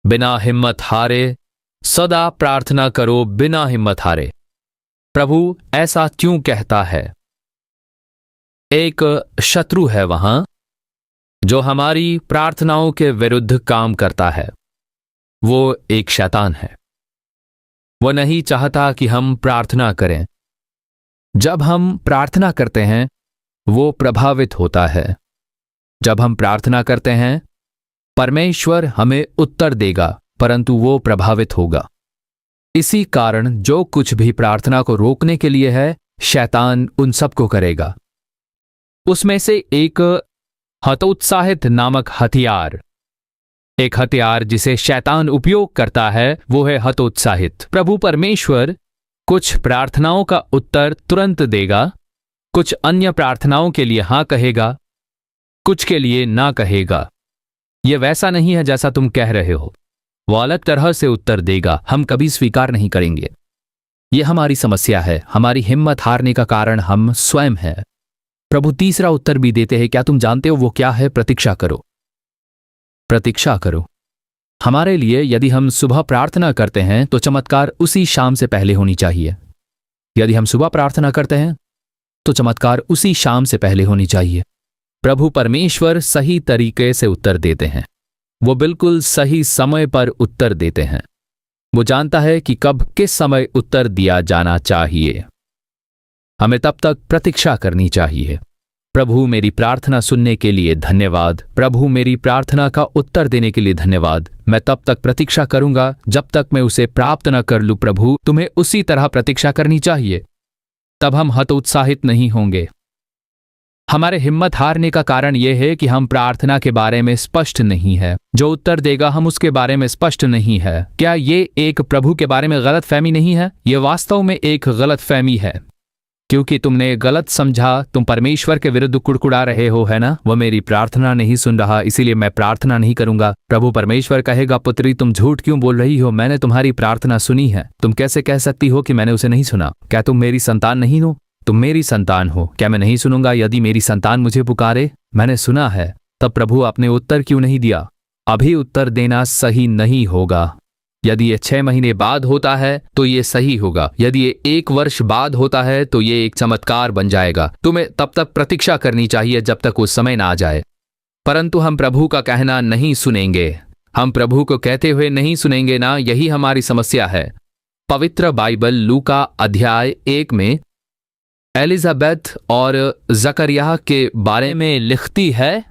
बिना हिम्मत हारे। सदा प्रार्थना करो बिना हिम्मत हारे। प्रभु ऐसा क्यों कहता है? एक शत्रु है वहां जो हमारी प्रार्थनाओं के विरुद्ध काम करता है। वो एक शैतान है। वो नहीं चाहता कि हम प्रार्थना करें। जब हम प्रार्थना करते हैं वो प्रभावित होता है। जब हम प्रार्थना करते हैं परमेश्वर हमें उत्तर देगा, परंतु वो प्रभावित होगा। इसी कारण जो कुछ भी प्रार्थना को रोकने के लिए है, शैतान उन सबको करेगा। उसमें से एक हतोत्साहित नामक हथियार, एक हथियार जिसे शैतान उपयोग करता है, वो है हतोत्साहित। प्रभु परमेश्वर कुछ प्रार्थनाओं का उत्तर तुरंत देगा, कुछ अन्य प्रार्थनाओं के लिए हां कहेगा, कुछ के लिए ना कहेगा। यह वैसा नहीं है जैसा तुम कह रहे हो। वो अलग तरह से उत्तर देगा, हम कभी स्वीकार नहीं करेंगे। यह हमारी समस्या है। हमारी हिम्मत हारने का कारण हम स्वयं हैं। प्रभु तीसरा उत्तर भी देते हैं। क्या तुम जानते हो वो क्या है? प्रतीक्षा करो, प्रतीक्षा करो। हमारे लिए यदि हम सुबह प्रार्थना करते हैं तो चमत्कार उसी शाम से पहले होनी चाहिए। यदि हम सुबह प्रार्थना करते हैं तो चमत्कार उसी शाम से पहले होनी चाहिए। प्रभु परमेश्वर सही तरीके से उत्तर देते हैं। वो बिल्कुल सही समय पर उत्तर देते हैं। वो जानता है कि कब किस समय उत्तर दिया जाना चाहिए। हमें तब तक प्रतीक्षा करनी चाहिए। प्रभु मेरी प्रार्थना सुनने के लिए धन्यवाद। प्रभु मेरी प्रार्थना का उत्तर देने के लिए धन्यवाद। मैं तब तक प्रतीक्षा करूंगा जब तक मैं उसे प्राप्त न कर लूं। प्रभु तुम्हें उसी तरह प्रतीक्षा करनी चाहिए, तब हम हतोत्साहित नहीं होंगे। हमारे हिम्मत हारने का कारण यह है कि हम प्रार्थना के बारे में स्पष्ट नहीं है। जो उत्तर देगा हम उसके बारे में स्पष्ट नहीं है। क्या ये एक प्रभु के बारे में गलत फहमी नहीं है? यह वास्तव में एक गलत फहमी है, क्योंकि तुमने गलत समझा। तुम परमेश्वर के विरुद्ध कुड़कुड़ा रहे हो, है ना? वह मेरी प्रार्थना नहीं सुन रहा, इसीलिए मैं प्रार्थना नहीं करूंगा। प्रभु परमेश्वर कहेगा, पुत्री तुम झूठ क्यों बोल रही हो? मैंने तुम्हारी प्रार्थना सुनी है। तुम कैसे कह सकती हो कि मैंने उसे नहीं सुना? क्या तुम मेरी संतान नहीं हो? तुम मेरी संतान हो। क्या मैं नहीं सुनूंगा यदि मेरी संतान मुझे पुकारे? मैंने सुना है। तब प्रभु आपने उत्तर क्यों नहीं दिया? अभी उत्तर देना सही नहीं होगा। यदि ये 6 महीने बाद होता है तो ये सही होगा। यदि ये 1 वर्ष बाद होता है तो ये एक चमत्कार बन जाएगा। तुम्हें तब तक प्रतीक्षा करनी चाहिए जब तक वो समय ना आ जाए। परंतु हम प्रभु का कहना नहीं सुनेंगे। हम प्रभु को कहते हुए नहीं सुनेंगे ना, यही हमारी समस्या है। पवित्र बाइबल लूका अध्याय 1 में एलिजाबेथ और जकरिया के बारे में लिखती है।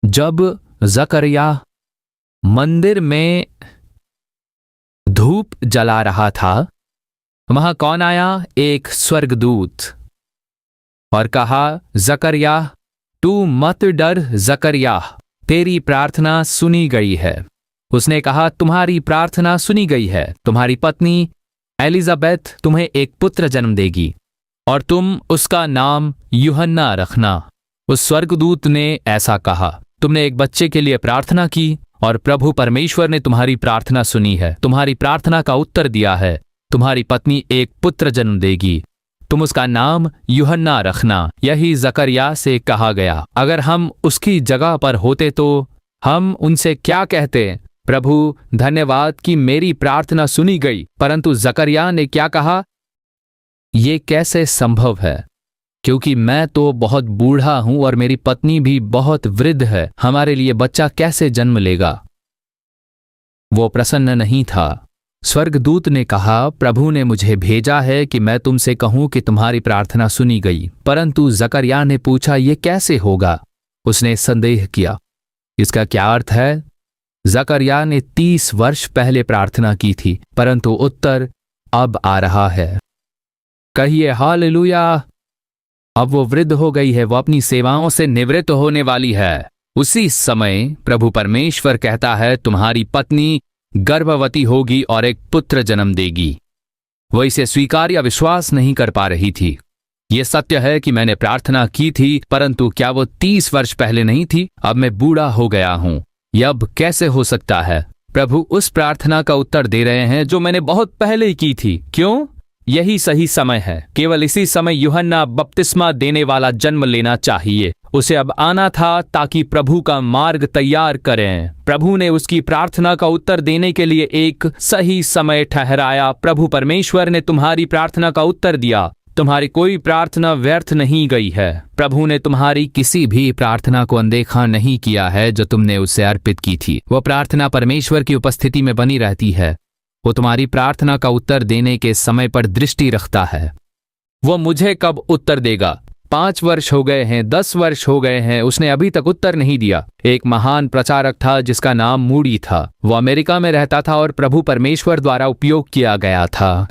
जब जकरिया मंदिर में धूप जला रहा था, वहां कौन आया? एक स्वर्गदूत, और कहा, जकरिया तू मत डर जकरिया, तेरी प्रार्थना सुनी गई है। उसने कहा, तुम्हारी प्रार्थना सुनी गई है। तुम्हारी पत्नी एलिजाबेथ तुम्हें एक पुत्र जन्म देगी और तुम उसका नाम यूहन्ना रखना। उस स्वर्गदूत ने ऐसा कहा। तुमने एक बच्चे के लिए प्रार्थना की और प्रभु परमेश्वर ने तुम्हारी प्रार्थना सुनी है, तुम्हारी प्रार्थना का उत्तर दिया है। तुम्हारी पत्नी एक पुत्र जन्म देगी, तुम उसका नाम यूहन्ना रखना। यही जकरिया से कहा गया। अगर हम उसकी जगह पर होते तो हम उनसे क्या कहते? प्रभु धन्यवाद कि मेरी प्रार्थना सुनी गई। परंतु जकरिया ने क्या कहा? ये कैसे संभव है, क्योंकि मैं तो बहुत बूढ़ा हूं और मेरी पत्नी भी बहुत वृद्ध है। हमारे लिए बच्चा कैसे जन्म लेगा? वो प्रसन्न नहीं था। स्वर्गदूत ने कहा, प्रभु ने मुझे भेजा है कि मैं तुमसे कहूं कि तुम्हारी प्रार्थना सुनी गई। परंतु जकरिया ने पूछा, ये कैसे होगा? उसने संदेह किया। इसका क्या अर्थ है? जकरिया ने 30 वर्ष पहले प्रार्थना की थी, परंतु उत्तर अब आ रहा है। कहिए हालेलुया। अब वो वृद्ध हो गई है, वो अपनी सेवाओं से निवृत्त होने वाली है। उसी समय प्रभु परमेश्वर कहता है, तुम्हारी पत्नी गर्भवती होगी और एक पुत्र जन्म देगी। वो इसे स्वीकार या विश्वास नहीं कर पा रही थी। ये सत्य है कि मैंने प्रार्थना की थी, परंतु क्या वो 30 वर्ष पहले नहीं थी? अब मैं बूढ़ा हो गया हूं, यह अब कैसे हो सकता है? प्रभु उस प्रार्थना का उत्तर दे रहे हैं जो मैंने बहुत पहले की थी। क्यों? यही सही समय है। केवल इसी समय यूहन्ना बपतिस्मा देने वाला जन्म लेना चाहिए। उसे अब आना था ताकि प्रभु का मार्ग तैयार करें। प्रभु ने उसकी प्रार्थना का उत्तर देने के लिए एक सही समय ठहराया। प्रभु परमेश्वर ने तुम्हारी प्रार्थना का उत्तर दिया। तुम्हारी कोई प्रार्थना व्यर्थ नहीं गई है। प्रभु ने तुम्हारी किसी भी प्रार्थना को अनदेखा नहीं किया है जो तुमने उससे अर्पित की थी। वह प्रार्थना परमेश्वर की उपस्थिति में बनी रहती है। वो तुम्हारी प्रार्थना का उत्तर देने के समय पर दृष्टि रखता है। वो मुझे कब उत्तर देगा? 5 वर्ष हो गए हैं, 10 वर्ष हो गए हैं, उसने अभी तक उत्तर नहीं दिया। एक महान प्रचारक था जिसका नाम मूडी था। वो अमेरिका में रहता था और प्रभु परमेश्वर द्वारा उपयोग किया गया था।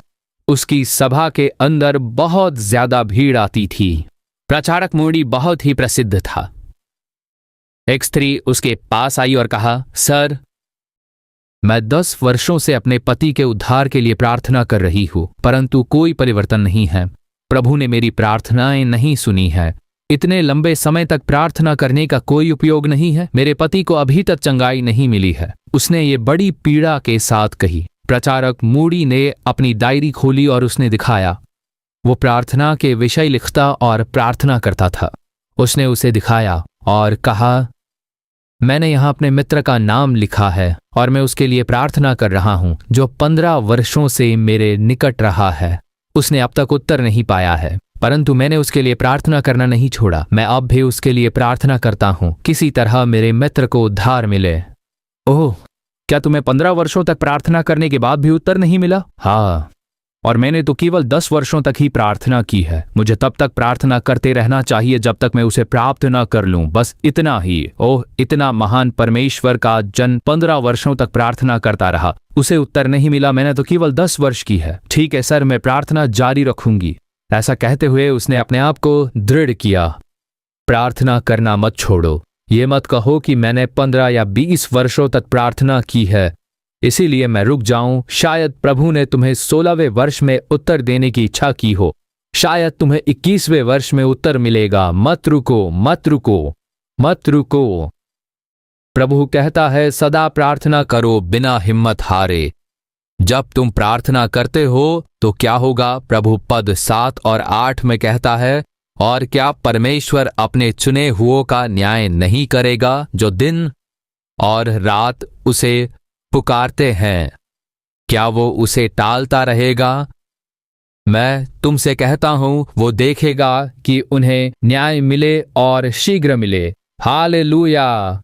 उसकी सभा के अंदर बहुत ज्यादा भीड़ आती थी। प्रचारक मूडी बहुत ही प्रसिद्ध था। एक स्त्री उसके पास आई और कहा, सर, मैं 10 वर्षों से अपने पति के उद्धार के लिए प्रार्थना कर रही हूं, परंतु कोई परिवर्तन नहीं है। प्रभु ने मेरी प्रार्थनाएं नहीं सुनी है। इतने लंबे समय तक प्रार्थना करने का कोई उपयोग नहीं है। मेरे पति को अभी तक चंगाई नहीं मिली है। उसने ये बड़ी पीड़ा के साथ कही। प्रचारक मूडी ने अपनी डायरी खोली और उसने दिखाया। वो प्रार्थना के विषय लिखता और प्रार्थना करता था। उसने उसे दिखाया और कहा, मैंने यहाँ अपने मित्र का नाम लिखा है और मैं उसके लिए प्रार्थना कर रहा हूँ, जो 15 वर्षों से मेरे निकट रहा है। उसने अब तक उत्तर नहीं पाया है, परंतु मैंने उसके लिए प्रार्थना करना नहीं छोड़ा। मैं अब भी उसके लिए प्रार्थना करता हूँ, किसी तरह मेरे मित्र को उद्धार मिले। ओह, क्या तुम्हें 15 वर्षों तक प्रार्थना करने के बाद भी उत्तर नहीं मिला? हाँ, और मैंने तो केवल 10 वर्षों तक ही प्रार्थना की है। मुझे तब तक प्रार्थना करते रहना चाहिए जब तक मैं उसे प्राप्त न कर लूं, बस इतना ही। ओह, इतना महान परमेश्वर का जन 15 वर्षों तक प्रार्थना करता रहा, उसे उत्तर नहीं मिला। मैंने तो केवल 10 वर्ष की है। ठीक है सर, मैं प्रार्थना जारी रखूंगी। ऐसा कहते हुए उसने अपने आप को दृढ़ किया। प्रार्थना करना मत छोड़ो। ये मत कहो कि मैंने 15 या 20 वर्षों तक प्रार्थना की है, इसीलिए मैं रुक जाऊं। शायद प्रभु ने तुम्हें 16वें वर्ष में उत्तर देने की इच्छा की हो, शायद तुम्हें 21वें वर्ष में उत्तर मिलेगा। मत रुको, मत रुको, मत रुको। प्रभु कहता है, सदा प्रार्थना करो बिना हिम्मत हारे। जब तुम प्रार्थना करते हो तो क्या होगा? प्रभु पद 7 और 8 में कहता है, और क्या परमेश्वर अपने चुने हुओं का न्याय नहीं करेगा, जो दिन और रात उसे पुकारते हैं? क्या वो उसे टालता रहेगा? मैं तुमसे कहता हूं, वो देखेगा कि उन्हें न्याय मिले और शीघ्र मिले। हालेलुया!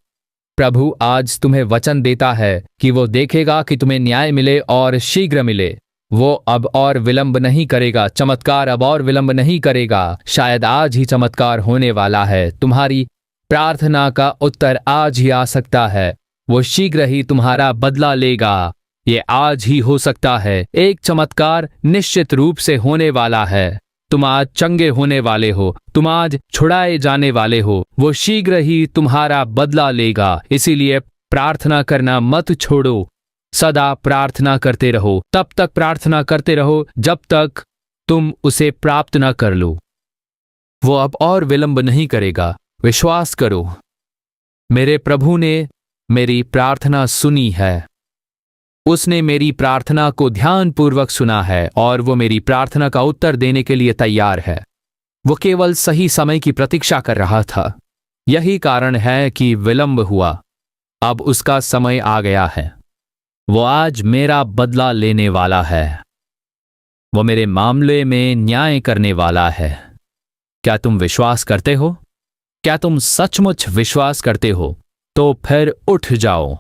प्रभु आज तुम्हें वचन देता है कि वो देखेगा कि तुम्हें न्याय मिले और शीघ्र मिले। वो अब और विलंब नहीं करेगा। चमत्कार अब और विलंब नहीं करेगा। शायद आज ही चमत्कार होने वाला है। तुम्हारी प्रार्थना का उत्तर आज ही आ सकता है। वो शीघ्र ही तुम्हारा बदला लेगा। ये आज ही हो सकता है। एक चमत्कार निश्चित रूप से होने वाला है। तुम आज चंगे होने वाले हो, तुम आज छुड़ाए जाने वाले हो। वो शीघ्र ही तुम्हारा बदला लेगा। इसीलिए प्रार्थना करना मत छोड़ो। सदा प्रार्थना करते रहो। तब तक प्रार्थना करते रहो जब तक तुम उसे प्राप्त न कर लो। वो अब और विलंब नहीं करेगा। विश्वास करो। मेरे प्रभु ने मेरी प्रार्थना सुनी है। उसने मेरी प्रार्थना को ध्यानपूर्वक सुना है और वो मेरी प्रार्थना का उत्तर देने के लिए तैयार है। वो केवल सही समय की प्रतीक्षा कर रहा था। यही कारण है कि विलंब हुआ। अब उसका समय आ गया है। वो आज मेरा बदला लेने वाला है। वो मेरे मामले में न्याय करने वाला है। क्या तुम विश्वास करते हो? क्या तुम सचमुच विश्वास करते हो? तो फिर उठ जाओ।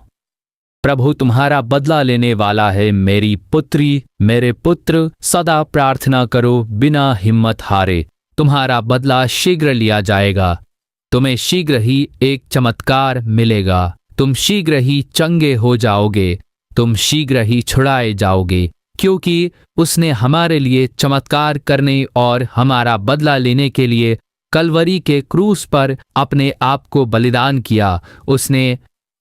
प्रभु तुम्हारा बदला लेने वाला है। मेरी पुत्री, मेरे पुत्र, सदा प्रार्थना करो बिना हिम्मत हारे। तुम्हारा बदला शीघ्र लिया जाएगा। तुम्हें शीघ्र ही एक चमत्कार मिलेगा। तुम शीघ्र ही चंगे हो जाओगे। तुम शीघ्र ही छुड़ाए जाओगे, क्योंकि उसने हमारे लिए चमत्कार करने और हमारा बदला लेने के लिए कलवरी के क्रूस पर अपने आप को बलिदान किया। उसने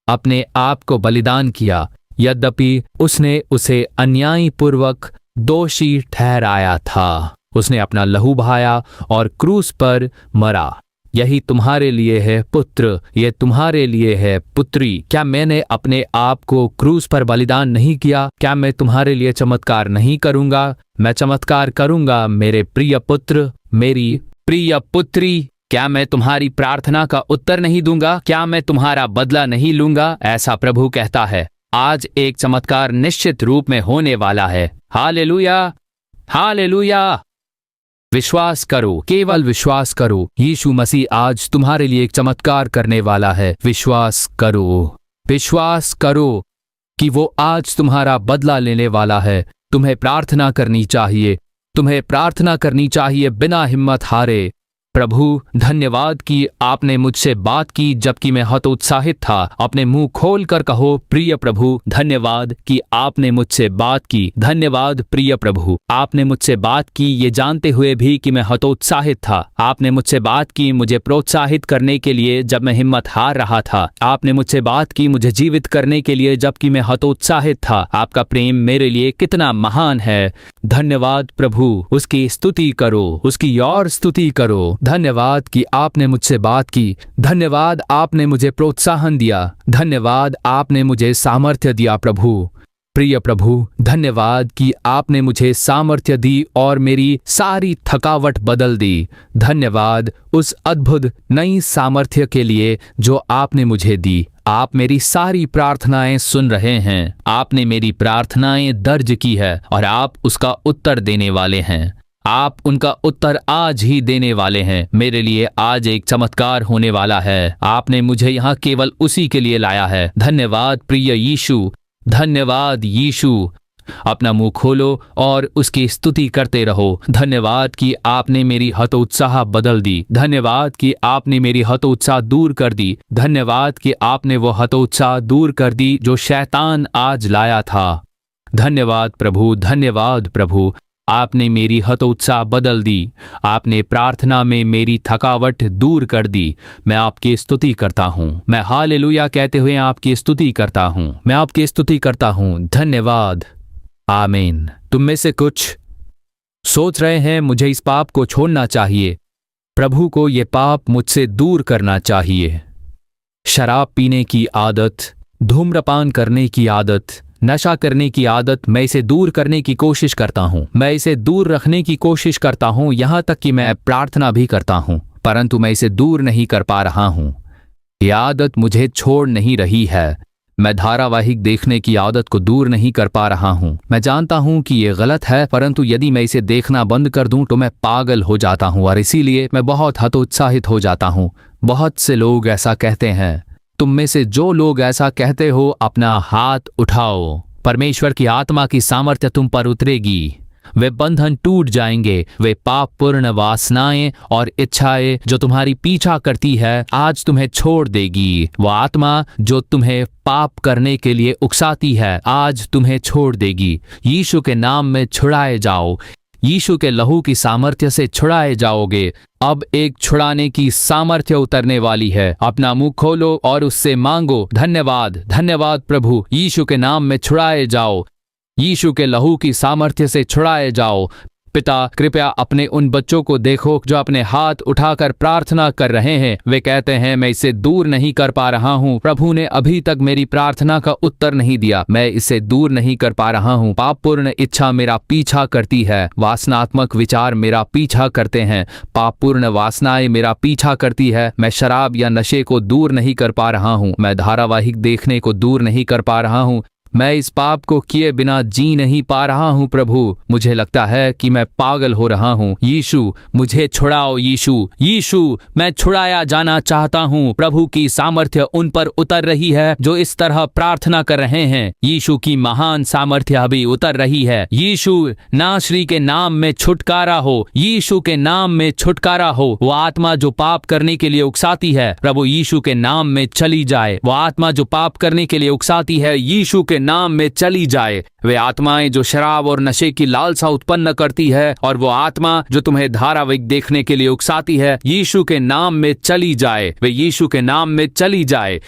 अपने आप को बलिदान किया, यद्यपि उसने उसे अन्यायपूर्वक दोषी ठहराया था। उसने अपना लहू बहाया और क्रूस पर मरा। यही तुम्हारे लिए है पुत्र, ये तुम्हारे लिए है पुत्री। क्या मैंने अपने आप को क्रूस पर बलिदान नहीं किया? क्या मैं तुम्हारे लिए चमत्कार नहीं करूंगा? मैं चमत्कार करूंगा मेरे प्रिय पुत्र, मेरी प्रिय पुत्री। क्या मैं तुम्हारी प्रार्थना का उत्तर नहीं दूंगा? क्या मैं तुम्हारा बदला नहीं लूंगा? ऐसा प्रभु कहता है। आज एक चमत्कार निश्चित रूप में होने वाला है। Hallelujah, hallelujah. विश्वास करो, केवल विश्वास करो। यीशु मसीह आज तुम्हारे लिए एक चमत्कार करने वाला है। विश्वास करो, विश्वास करो कि वो आज तुम्हारा बदला लेने वाला है। तुम्हें प्रार्थना करनी चाहिए। तुम्हें प्रार्थना करनी चाहिए बिना हिम्मत हारे। प्रभु धन्यवाद कि आपने मुझसे बात की जबकि मैं हतोत्साहित था। अपने मुंह खोल कर कहो, प्रिय प्रभु धन्यवाद कि आपने मुझसे बात की। धन्यवाद प्रिय प्रभु, आपने मुझसे बात की ये जानते हुए भी कि मैं हतोत्साहित था। आपने मुझसे बात की मुझे प्रोत्साहित करने के लिए जब मैं हिम्मत हार रहा था। आपने मुझसे बात की मुझे जीवित करने के लिए जबकि मैं हतोत्साहित था। आपका प्रेम मेरे लिए कितना महान है। धन्यवाद प्रभु, उसकी स्तुति करो, उसकी और स्तुति करो। धन्यवाद कि आपने मुझसे बात की। धन्यवाद आपने मुझे प्रोत्साहन दिया। धन्यवाद आपने मुझे सामर्थ्य दिया प्रभु। प्रिय प्रभु धन्यवाद कि आपने मुझे सामर्थ्य दी और मेरी सारी थकावट बदल दी। धन्यवाद उस अद्भुत नई सामर्थ्य के लिए जो आपने मुझे दी। आप मेरी सारी प्रार्थनाएं सुन रहे हैं। आपने मेरी प्रार्थनाएं दर्ज की है और आप उसका उत्तर देने वाले हैं। आप उनका उत्तर आज ही देने वाले हैं। मेरे लिए आज एक चमत्कार होने वाला है। आपने मुझे यहाँ केवल उसी के लिए लाया है। धन्यवाद प्रिय यीशु, धन्यवाद यीशु। अपना मुंह खोलो और उसकी स्तुति करते रहो। धन्यवाद कि आपने मेरी हतोत्साह बदल दी। धन्यवाद कि आपने मेरी हतोत्साह दूर कर दी। धन्यवाद कि आपने वो हतोत्साह दूर कर दी जो शैतान आज लाया था। धन्यवाद प्रभु, धन्यवाद प्रभु, आपने मेरी हतोत्साह बदल दी। आपने प्रार्थना में मेरी थकावट दूर कर दी। मैं आपकी स्तुति करता हूँ। मैं हालेलुया कहते हुए आपकी स्तुति करता हूँ। मैं आपकी स्तुति करता हूँ। धन्यवाद। आमीन। तुम में से कुछ सोच रहे हैं मुझे इस पाप को छोड़ना चाहिए, प्रभु को ये पाप मुझसे दूर करना चाहिए। शराब पीने की आदत, धूम्रपान करने की आदत, नशा करने की आदत, मैं इसे दूर करने की कोशिश करता हूँ। मैं इसे दूर रखने की कोशिश करता हूँ, यहाँ तक कि मैं प्रार्थना भी करता हूँ, परंतु मैं इसे दूर नहीं कर पा रहा हूँ। यह आदत मुझे छोड़ नहीं रही है। मैं धारावाहिक देखने की आदत को दूर नहीं कर पा रहा हूँ। मैं जानता हूँ कि ये गलत है, परंतु यदि मैं इसे देखना बंद कर दूं तो मैं पागल हो जाता हूँ और इसीलिए मैं बहुत हतोत्साहित हो जाता हूँ। बहुत से लोग ऐसा कहते हैं। तुम में से जो लोग ऐसा कहते हो, अपना हाथ उठाओ। परमेश्वर की आत्मा की सामर्थ्य तुम पर उतरेगी। वे बंधन टूट जाएंगे। वे पापपूर्ण वासनाएं और इच्छाएं जो तुम्हारी पीछा करती है आज तुम्हें छोड़ देगी। वह आत्मा जो तुम्हें पाप करने के लिए उकसाती है आज तुम्हें छोड़ देगी। यीशु के नाम में छुड़ाए जाओ। यीशु के लहू की सामर्थ्य से छुड़ाए जाओगे। अब एक छुड़ाने की सामर्थ्य उतरने वाली है। अपना मुंह खोलो और उससे मांगो। धन्यवाद, धन्यवाद प्रभु। यीशु के नाम में छुड़ाए जाओ। यीशु के लहू की सामर्थ्य से छुड़ाए जाओ। पिता, कृपया अपने उन बच्चों को देखो जो अपने हाथ उठाकर प्रार्थना कर रहे हैं। वे कहते हैं मैं इसे दूर नहीं कर पा रहा हूँ। प्रभु ने अभी तक मेरी प्रार्थना का उत्तर नहीं दिया। मैं इसे दूर नहीं कर पा रहा हूँ। पापपूर्ण इच्छा मेरा पीछा करती है। वासनात्मक विचार मेरा पीछा करते हैं। पापपूर्ण वासनाएं मेरा पीछा करती है। मैं शराब या नशे को दूर नहीं कर पा रहा हूँ। मैं धारावाहिक देखने को दूर नहीं कर पा रहा हूँ। मैं इस पाप को किए बिना जी नहीं पा रहा हूँ। प्रभु, मुझे लगता है कि मैं पागल हो रहा हूँ। यीशु, मुझे छुड़ाओ। यीशु, यीशु, मैं छुड़ाया जाना चाहता हूँ। प्रभु की सामर्थ्य उन पर उतर रही है जो इस तरह प्रार्थना कर रहे हैं। यीशु की महान सामर्थ्य अभी उतर रही है। यीशु नासरी के नाम में छुटकारा हो। यीशु के नाम में छुटकारा हो। वो आत्मा जो पाप करने के लिए उकसाती है, प्रभु यीशु के नाम में चली जाए। वो आत्मा जो पाप करने के लिए उकसाती है, यीशु के नाम में चली जाए। वे आत्माएं जो शराब और नशे की लालसा उत्पन्न करती है और वो आत्मा जो तुम्हें धारावाहिक देखने के लिए उकसाती है, यीशु के नाम में चली जाए। वे यीशु के नाम में चली जाए।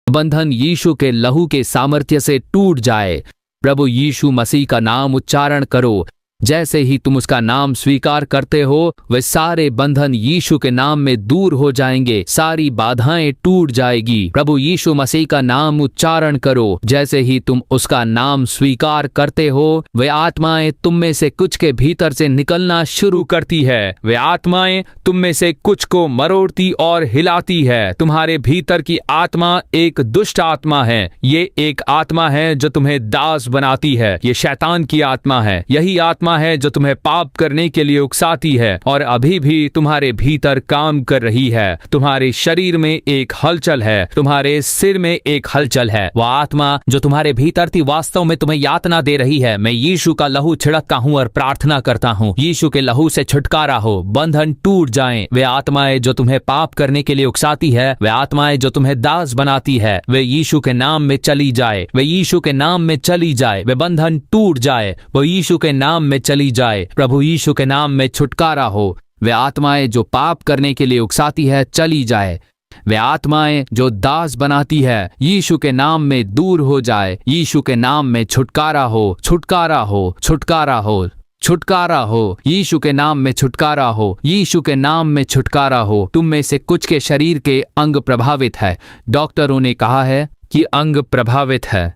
बंधन यीशु के लहू के सामर्थ्य से टूट जाए। प्रभु यीशु मसीह का नाम उच्चारण करो। जैसे ही तुम उसका नाम स्वीकार करते हो, वे सारे बंधन यीशु के नाम में दूर हो जाएंगे। सारी बाधाएं टूट जाएगी। प्रभु यीशु मसीह का नाम उच्चारण करो। जैसे ही तुम उसका नाम स्वीकार करते हो, वे आत्माएं तुम में से कुछ के भीतर से निकलना शुरू करती है। वे आत्माएं तुम में से कुछ को मरोड़ती और हिलाती है। तुम्हारे भीतर की आत्मा एक दुष्ट आत्मा है। ये एक आत्मा है जो तुम्हें दास बनाती है। ये शैतान की आत्मा है। यही आत्मा है जो तुम्हें पाप करने के लिए उकसाती है और अभी भी तुम्हारे भीतर काम कर रही है। तुम्हारे शरीर में एक हलचल है। तुम्हारे सिर में एक हलचल है। वह आत्मा जो तुम्हारे भीतर थी वास्तव में तुम्हें यातना दे रही है। मैं यीशु का लहू छिड़कता हूँ और प्रार्थना करता हूँ, यीशु के लहू से छुटकारा हो। बंधन टूट जाएं। वे आत्माएं जो तुम्हें पाप करने के लिए उकसाती है, वे आत्माएं जो तुम्हें दास बनाती है, वे यीशु के नाम में चली जाए। वे यीशु के नाम में चली जाए। वे बंधन टूट जाए। वो यीशु के नाम में चली जाए। प्रभु यीशु के नाम में छुटकारा हो। वे आत्माएं जो पाप करने के लिए उकसाती है, चली जाए। वे आत्माएं जो दास बनाती है, यीशु के नाम में दूर हो जाए। यीशु के नाम में छुटकारा हो, छुटकारा हो, छुटकारा हो, छुटकारा हो। यीशु के नाम में छुटकारा हो। यीशु के नाम में छुटकारा हो। तुम में से कुछ के शरीर के अंग प्रभावित है। डॉक्टरों ने कहा है कि अंग प्रभावित है।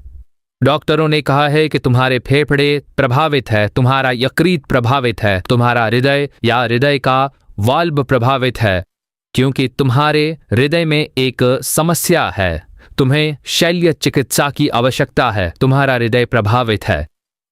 डॉक्टरों ने कहा है कि तुम्हारे फेफड़े प्रभावित है, तुम्हारा यकृत प्रभावित है, तुम्हारा हृदय या हृदय का वाल्व प्रभावित है, क्योंकि तुम्हारे हृदय में एक समस्या है। तुम्हें शल्य चिकित्सा की आवश्यकता है। तुम्हारा हृदय प्रभावित है।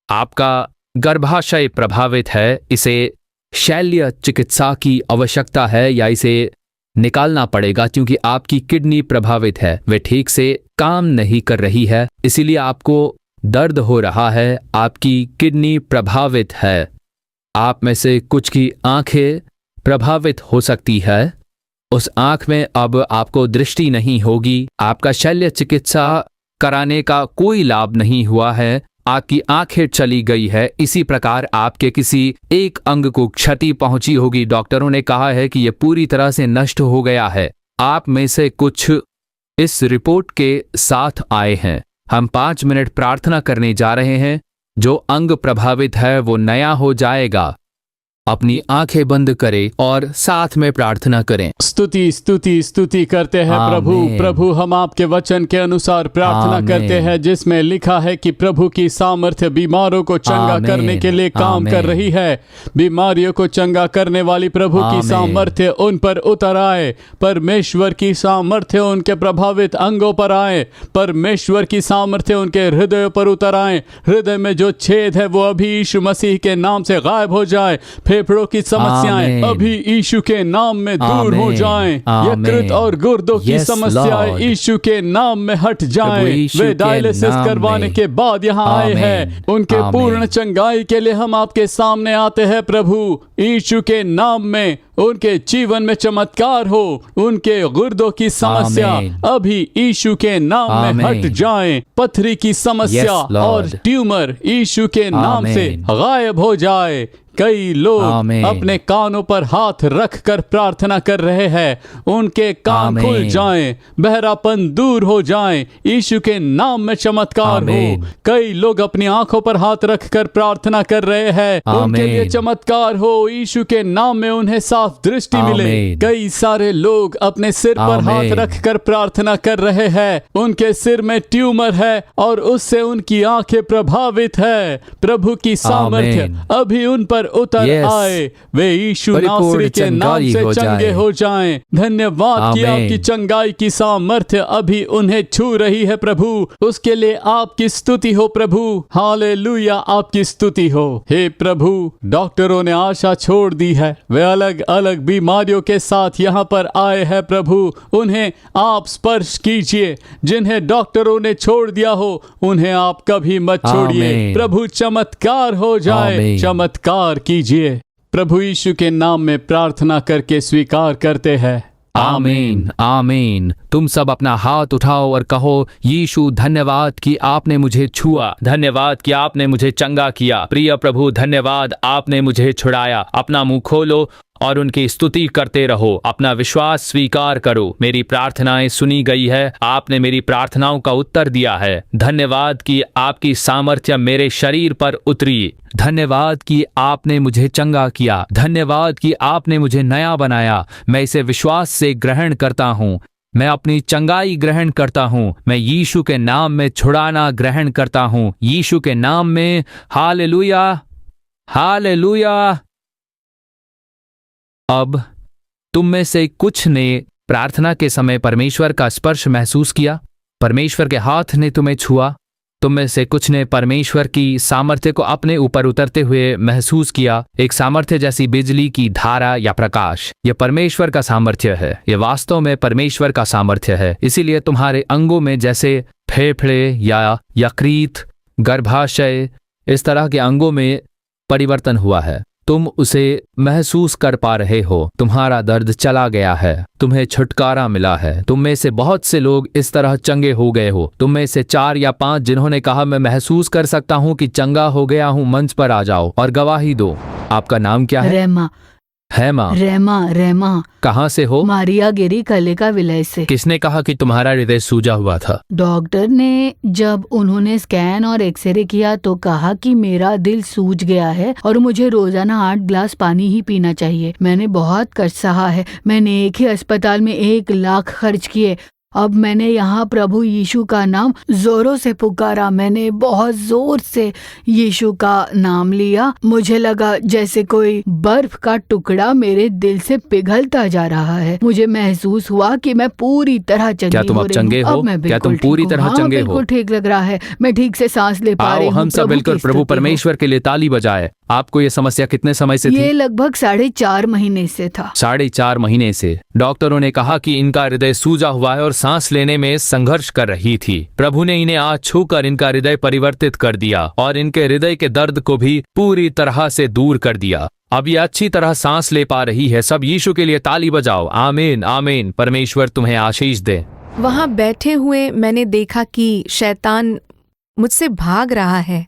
आपका गर्भाशय प्रभावित है। इसे शल्य चिकित्सा की आवश्यकता है या इसे निकालना पड़ेगा, क्योंकि आपकी किडनी प्रभावित है। वे ठीक से काम नहीं कर रही है, इसीलिए आपको दर्द हो रहा है, आपकी किडनी प्रभावित है, आप में से कुछ की आंखें प्रभावित हो सकती है, उस आंख में अब आपको दृष्टि नहीं होगी, आपका शल्य चिकित्सा कराने का कोई लाभ नहीं हुआ है, आपकी आंखें चली गई है, इसी प्रकार आपके किसी एक अंग को क्षति पहुंची होगी। डॉक्टरों ने कहा है कि यह पूरी तरह से नष्ट हो गया है। आप में से कुछ इस रिपोर्ट के साथ आए हैं। हम 5 मिनट प्रार्थना करने जा रहे हैं। जो अंग प्रभावित है वो नया हो जाएगा। अपनी आंखें बंद करें और साथ में प्रार्थना करें। स्तुति स्तुति स्तुति करते हैं प्रभु। प्रभु, हम आपके वचन के अनुसार प्रार्थना करते हैं जिसमें लिखा है कि प्रभु की सामर्थ्य बीमारों को चंगा करने के लिए काम कर रही है। बीमारियों को चंगा करने वाली प्रभु की सामर्थ्य उन पर उतर आए। परमेश्वर की सामर्थ्य उनके प्रभावित अंगों पर आए। परमेश्वर की सामर्थ्य उनके हृदय पर उतर आए। हृदय में जो छेद है वो अभी यीशु मसीह के नाम से गायब हो जाए। फेफड़ों की समस्याएं अभी यीशु के नाम में दूर हो जाएं। यकृत और गुर्दों की समस्याएं यीशु के नाम में हट जाएं। वे डायलिसिस करवाने के बाद यहाँ आए हैं। उनके पूर्ण चंगाई के लिए हम आपके सामने आते हैं प्रभु। यीशु के नाम में उनके जीवन में चमत्कार हो। उनके गुर्दों की समस्या अभी यीशु के नाम में हट जाएं। पथरी की समस्या और ट्यूमर यीशु के नाम से गायब हो जाए। कई लोग अपने कानों पर हाथ रख कर प्रार्थना कर रहे हैं। उनके कान खुल जाएं, बहरापन दूर हो जाएं। यीशु के नाम में चमत्कार हो। कई लोग अपनी आंखों पर हाथ रख कर प्रार्थना कर रहे हैं। उनके लिए चमत्कार हो। यीशु के नाम में उन्हें साफ दृष्टि मिले। कई सारे लोग अपने सिर पर हाथ रख कर प्रार्थना कर रहे हैं। उनके सिर में ट्यूमर है और उससे उनकी आंखें प्रभावित है। प्रभु की सामर्थ्य अभी उन पर उतर आए। वे यीशु नासरी के नाम से चंगे हो जाएं। धन्यवाद कि आपकी चंगाई की सामर्थ्य अभी उन्हें छू रही है प्रभु। उसके लिए आपकी स्तुति हो प्रभु। हालेलुया, आपकी स्तुति हो। हे प्रभु, डॉक्टरों ने आशा छोड़ दी है। वे अलग अलग बीमारियों के साथ यहाँ पर आए हैं प्रभु। उन्हें आप स्पर्श कीजिए। जिन्हें डॉक्टरों ने छोड़ दिया हो उन्हें आप कभी मत छोड़िए प्रभु। चमत्कार हो जाए, चमत्कार कीजिए। प्रभु यीशु के नाम में प्रार्थना करके स्वीकार करते हैं। आमीन आमीन। तुम सब अपना हाथ उठाओ और कहो, यीशु धन्यवाद कि आपने मुझे छुआ, धन्यवाद कि आपने मुझे चंगा किया। प्रिय प्रभु, धन्यवाद आपने मुझे छुड़ाया। अपना मुंह खोलो और उनकी स्तुति करते रहो। अपना विश्वास स्वीकार करो। मेरी प्रार्थनाएं सुनी गई है। आपने मेरी प्रार्थनाओं का उत्तर दिया है। धन्यवाद कि आपकी सामर्थ्य मेरे शरीर पर उतरी। धन्यवाद कि आपने मुझे चंगा किया। धन्यवाद कि आपने मुझे नया बनाया। मैं इसे विश्वास से ग्रहण करता हूँ। मैं अपनी चंगाई ग्रहण करता हूँ। मैं यीशु के नाम में छुड़ाना ग्रहण करता हूँ। यीशु के नाम में। Hallelujah, hallelujah. अब तुम में से कुछ ने प्रार्थना के समय परमेश्वर का स्पर्श महसूस किया। परमेश्वर के हाथ ने तुम्हें छुआ। तुम में से कुछ ने परमेश्वर की सामर्थ्य को अपने ऊपर उतरते हुए महसूस किया। एक सामर्थ्य जैसी बिजली की धारा या प्रकाश। यह परमेश्वर का सामर्थ्य है। यह वास्तव में परमेश्वर का सामर्थ्य है। इसीलिए तुम्हारे अंगों में जैसे फेफड़े या यकृत, गर्भाशय, इस तरह के अंगों में परिवर्तन हुआ है। तुम उसे महसूस कर पा रहे हो। तुम्हारा दर्द चला गया है। तुम्हें छुटकारा मिला है। तुम में से बहुत से लोग इस तरह चंगे हो गए हो। तुम में से 4 या 5 जिन्होंने कहा मैं महसूस कर सकता हूँ कि चंगा हो गया हूँ, मंच पर आ जाओ और गवाही दो। आपका नाम क्या है? रेमा। रेमा। कहाँ से हो? मारिया गिरी कलेका विलय से। किसने कहा कि तुम्हारा हृदय सूजा हुआ था? डॉक्टर ने जब उन्होंने स्कैन और एक्सरे किया तो कहा कि मेरा दिल सूज गया है और मुझे रोजाना 8 ग्लास पानी ही पीना चाहिए। मैंने बहुत कष्ट सहा है। मैंने एक ही अस्पताल में 1 लाख खर्च किए। अब मैंने यहाँ प्रभु यीशु का नाम जोरों से पुकारा। मैंने बहुत जोर से यीशु का नाम लिया। मुझे लगा जैसे कोई बर्फ का टुकड़ा मेरे दिल से पिघलता जा रहा है। मुझे महसूस हुआ कि मैं पूरी तरह चंगी हो रही हूँ। क्या तुम अब चंगे हो? क्या तुम पूरी तरह चंगे हो? बिल्कुल ठीक लग रहा है। मैं ठीक से सांस ले पा रही हूँ। हम सब मिलकर प्रभु परमेश्वर के लिए ताली बजाए। आपको ये समस्या कितने समय से थी? ये लगभग 4.5 महीने से था। 4.5 महीने से। डॉक्टरों ने कहा कि इनका हृदय सूजा हुआ है और सांस लेने में संघर्ष कर रही थी। प्रभु ने इन्हें आज छूकर इनका हृदय परिवर्तित कर दिया और इनके हृदय के दर्द को भी पूरी तरह से दूर कर दिया। अब ये अच्छी तरह सांस ले पा रही है। सब यीशु के लिए ताली बजाओ। आमीन आमीन। परमेश्वर तुम्हें आशीष दे। वहां बैठे हुए मैंने देखा कि शैतान मुझसे भाग रहा है।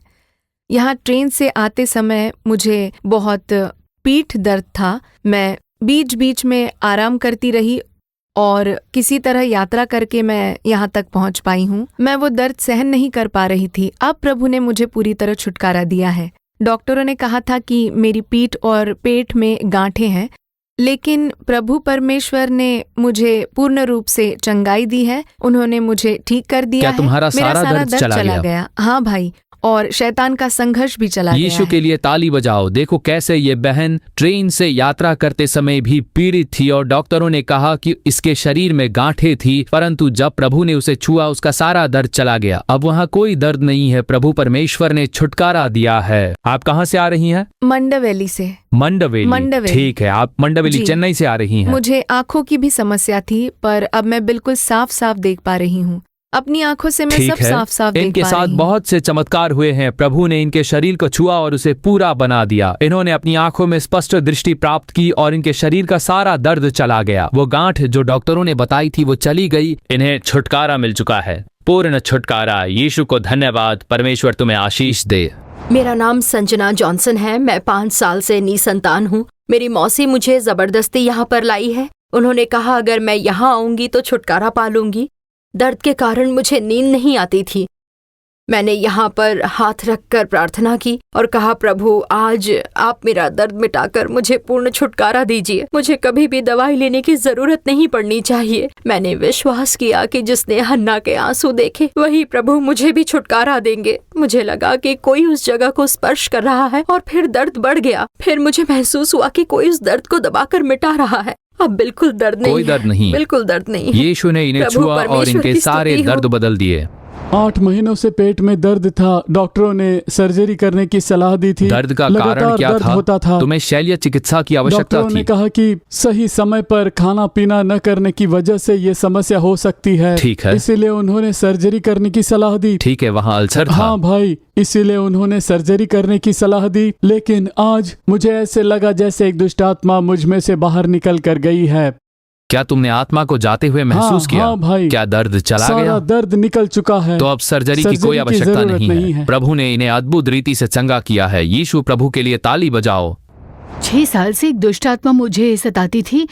यहाँ ट्रेन से आते समय मुझे बहुत पीठ दर्द था। मैं बीच बीच में आराम करती रही और किसी तरह यात्रा करके मैं यहाँ तक पहुँच पाई हूँ। मैं वो दर्द सहन नहीं कर पा रही थी। अब प्रभु ने मुझे पूरी तरह छुटकारा दिया है। डॉक्टरों ने कहा था कि मेरी पीठ और पेट में गांठें हैं, लेकिन प्रभु परमेश्वर ने मुझे पूर्ण रूप से चंगाई दी है। उन्होंने मुझे ठीक कर दिया है। तुम्हारा सारा दर्द चला गया? हाँ भाई, और शैतान का संघर्ष भी चला गया। यीशु के लिए ताली बजाओ। देखो कैसे ये बहन ट्रेन से यात्रा करते समय भी पीड़ित थी और डॉक्टरों ने कहा कि इसके शरीर में गांठें थी, परंतु जब प्रभु ने उसे छुआ उसका सारा दर्द चला गया। अब वहाँ कोई दर्द नहीं है। प्रभु परमेश्वर ने छुटकारा दिया है। आप कहाँ से आ रही हैं? मंडवेली से। मंडवेली। ठीक है, आप मंडवेली चेन्नई से आ रही हैं। मुझे आंखों की भी समस्या थी, पर अब मैं बिल्कुल साफ साफ देख पा रही हूँ। अपनी आंखों से मैं सब साफ साफ देख पा रही हूँ। इनके साथ बहुत से चमत्कार हुए हैं। प्रभु ने इनके शरीर को छुआ और उसे पूरा बना दिया। इन्होंने अपनी आंखों में स्पष्ट दृष्टि प्राप्त की और इनके शरीर का सारा दर्द चला गया। वो गांठ जो डॉक्टरों ने बताई थी वो चली गई। इन्हें छुटकारा मिल चुका है, पूर्ण छुटकारा। यीशु को धन्यवाद। परमेश्वर तुम्हें आशीष दे। मेरा नाम संजना जॉनसन है। मैं 5 साल से निसंतान हूँ। मेरी मौसी मुझे जबरदस्ती यहाँ पर लाई है। उन्होंने कहा अगर मैं यहाँ आऊंगी तो छुटकारा पा लूंगी। दर्द के कारण मुझे नींद नहीं आती थी। मैंने यहाँ पर हाथ रखकर प्रार्थना की और कहा प्रभु आज आप मेरा दर्द मिटाकर मुझे पूर्ण छुटकारा दीजिए। मुझे कभी भी दवाई लेने की जरूरत नहीं पड़नी चाहिए। मैंने विश्वास किया कि जिसने हन्ना के आंसू देखे वही प्रभु मुझे भी छुटकारा देंगे। मुझे लगा कि कोई उस जगह को स्पर्श कर रहा है और फिर दर्द बढ़ गया। फिर मुझे महसूस हुआ कि कोई उस दर्द को दबाकर मिटा रहा है। अब बिल्कुल दर्द नहीं, कोई दर्द नहीं, बिल्कुल दर्द नहीं। यीशु ने इन्हें छुआ और इनके सारे दर्द बदल दिए। 8 महीनों से पेट में दर्द था। डॉक्टरों ने सर्जरी करने की सलाह दी थी। दर्द का कारण क्या था? तुम्हें शल्य चिकित्सा की आवश्यकता थी। डॉक्टरों ने कहा कि सही समय पर खाना पीना न करने की वजह से ये समस्या हो सकती है। ठीक है, इसीलिए उन्होंने सर्जरी करने की सलाह दी। ठीक है, वहाँ अल्सर था। हाँ भाई, इसीलिए उन्होंने सर्जरी करने की सलाह दी। लेकिन आज मुझे ऐसे लगा जैसे एक दुष्ट आत्मा मुझ में से बाहर निकल कर गई है। क्या तुमने आत्मा को जाते हुए महसूस किया? हाँ भाई, क्या दर्द चला सारा गया? दर्द निकल चुका है। तो अब सर्जरी की कोई आवश्यकता नहीं है। प्रभु ने इन्हें अद्भुत रीति से चंगा किया है। यीशु प्रभु के लिए ताली बजाओ। 6 साल से एक दुष्ट आत्मा मुझे सताती थी।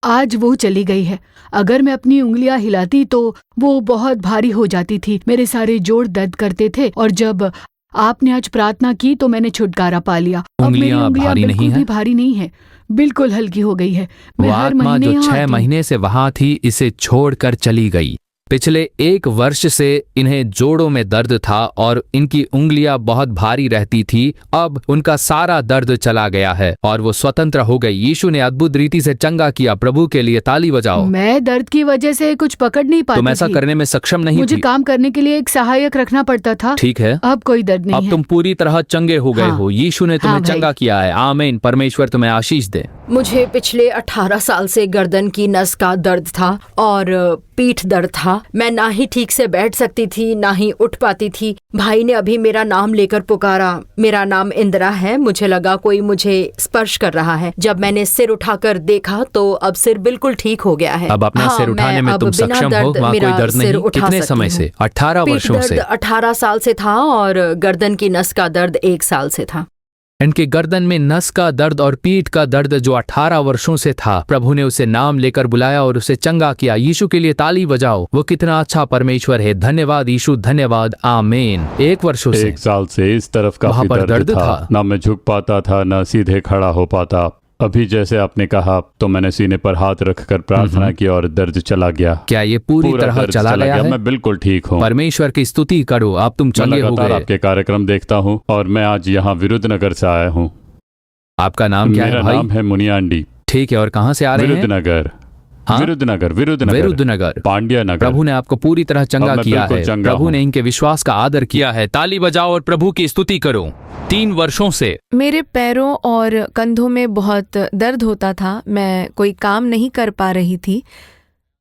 आज वो चली गई है। अगर मैं अपनी उंगलियां हिलाती तो वो बहुत भारी हो जाती थी। मेरे सारे जोड़ दर्द करते थे और जब आपने आज प्रार्थना की तो मैंने छुटकारा पा लिया। अब मेरी उंगलियां बिल्कुल भी भारी नहीं है, बिल्कुल हल्की हो गई है। वो आत्मा जो 6 महीने से वहां थी इसे छोड़कर चली गई। पिछले 1 वर्ष से इन्हें जोड़ों में दर्द था और इनकी उंगलियां बहुत भारी रहती थी। अब उनका सारा दर्द चला गया है और वो स्वतंत्र हो गई। यीशु ने अद्भुत रीति से चंगा किया। प्रभु के लिए ताली बजाओ। मैं दर्द की वजह से कुछ पकड़ नहीं पाती। तुम ऐसा करने में सक्षम नहीं मुझे काम करने के लिए एक सहायक रखना पड़ता था। ठीक है, अब कोई दर्द नहीं अब है। तुम पूरी तरह चंगे हो गए हो। यीशु ने तुम्हें चंगा किया है। आमीन। परमेश्वर तुम्हें आशीष दे। मुझे पिछले 18 साल से गर्दन की नस का दर्द था और पीठ दर्द था। मैं ना ही ठीक से बैठ सकती थी ना ही उठ पाती थी। भाई ने अभी मेरा नाम लेकर पुकारा। मेरा नाम इंदिरा है। मुझे लगा कोई मुझे स्पर्श कर रहा है। जब मैंने सिर उठाकर देखा तो अब सिर बिल्कुल ठीक हो गया है। अब अपना सिर उठाने में तुम सक्षम हो? वहाँ कोई दर्द नहीं? कितने समय से? 18 वर्षों से? 18 साल से था और गर्दन की नस का दर्द 1 साल से था। इनके गर्दन में नस का दर्द और पीठ का दर्द जो 18 वर्षों से था, प्रभु ने उसे नाम लेकर बुलाया और उसे चंगा किया। यीशु के लिए ताली बजाओ। वो कितना अच्छा परमेश्वर है। धन्यवाद यीशु, धन्यवाद। आमीन। 1 साल से इस तरफ काफी दर्द था। ना मैं झुक पाता था ना सीधे खड़ा हो पाता। अभी जैसे आपने कहा तो मैंने सीने पर हाथ रखकर प्रार्थना की और दर्द चला गया। क्या ये पूरी तरह चला गया है? मैं बिल्कुल ठीक हूँ। परमेश्वर की स्तुति करो। अब तुम चंगे हो गए। आपके कार्यक्रम देखता हूँ और मैं आज यहाँ विरुद्धनगर से आया हूँ। आपका नाम क्या है भाई? मेरा नाम है मुनियांडी। ठीक है, और कहाँ से आ रहे हैं? विरुद्धनगर। हाँ? विरुद्धनगर, पांड्या नगर। प्रभु ने आपको पूरी तरह चंगा किया है। प्रभु ने इनके विश्वास का आदर किया है। ताली बजाओ और प्रभु की स्तुति करो। 3 वर्षों से मेरे पैरों और कंधों में बहुत दर्द होता था। मैं कोई काम नहीं कर पा रही थी।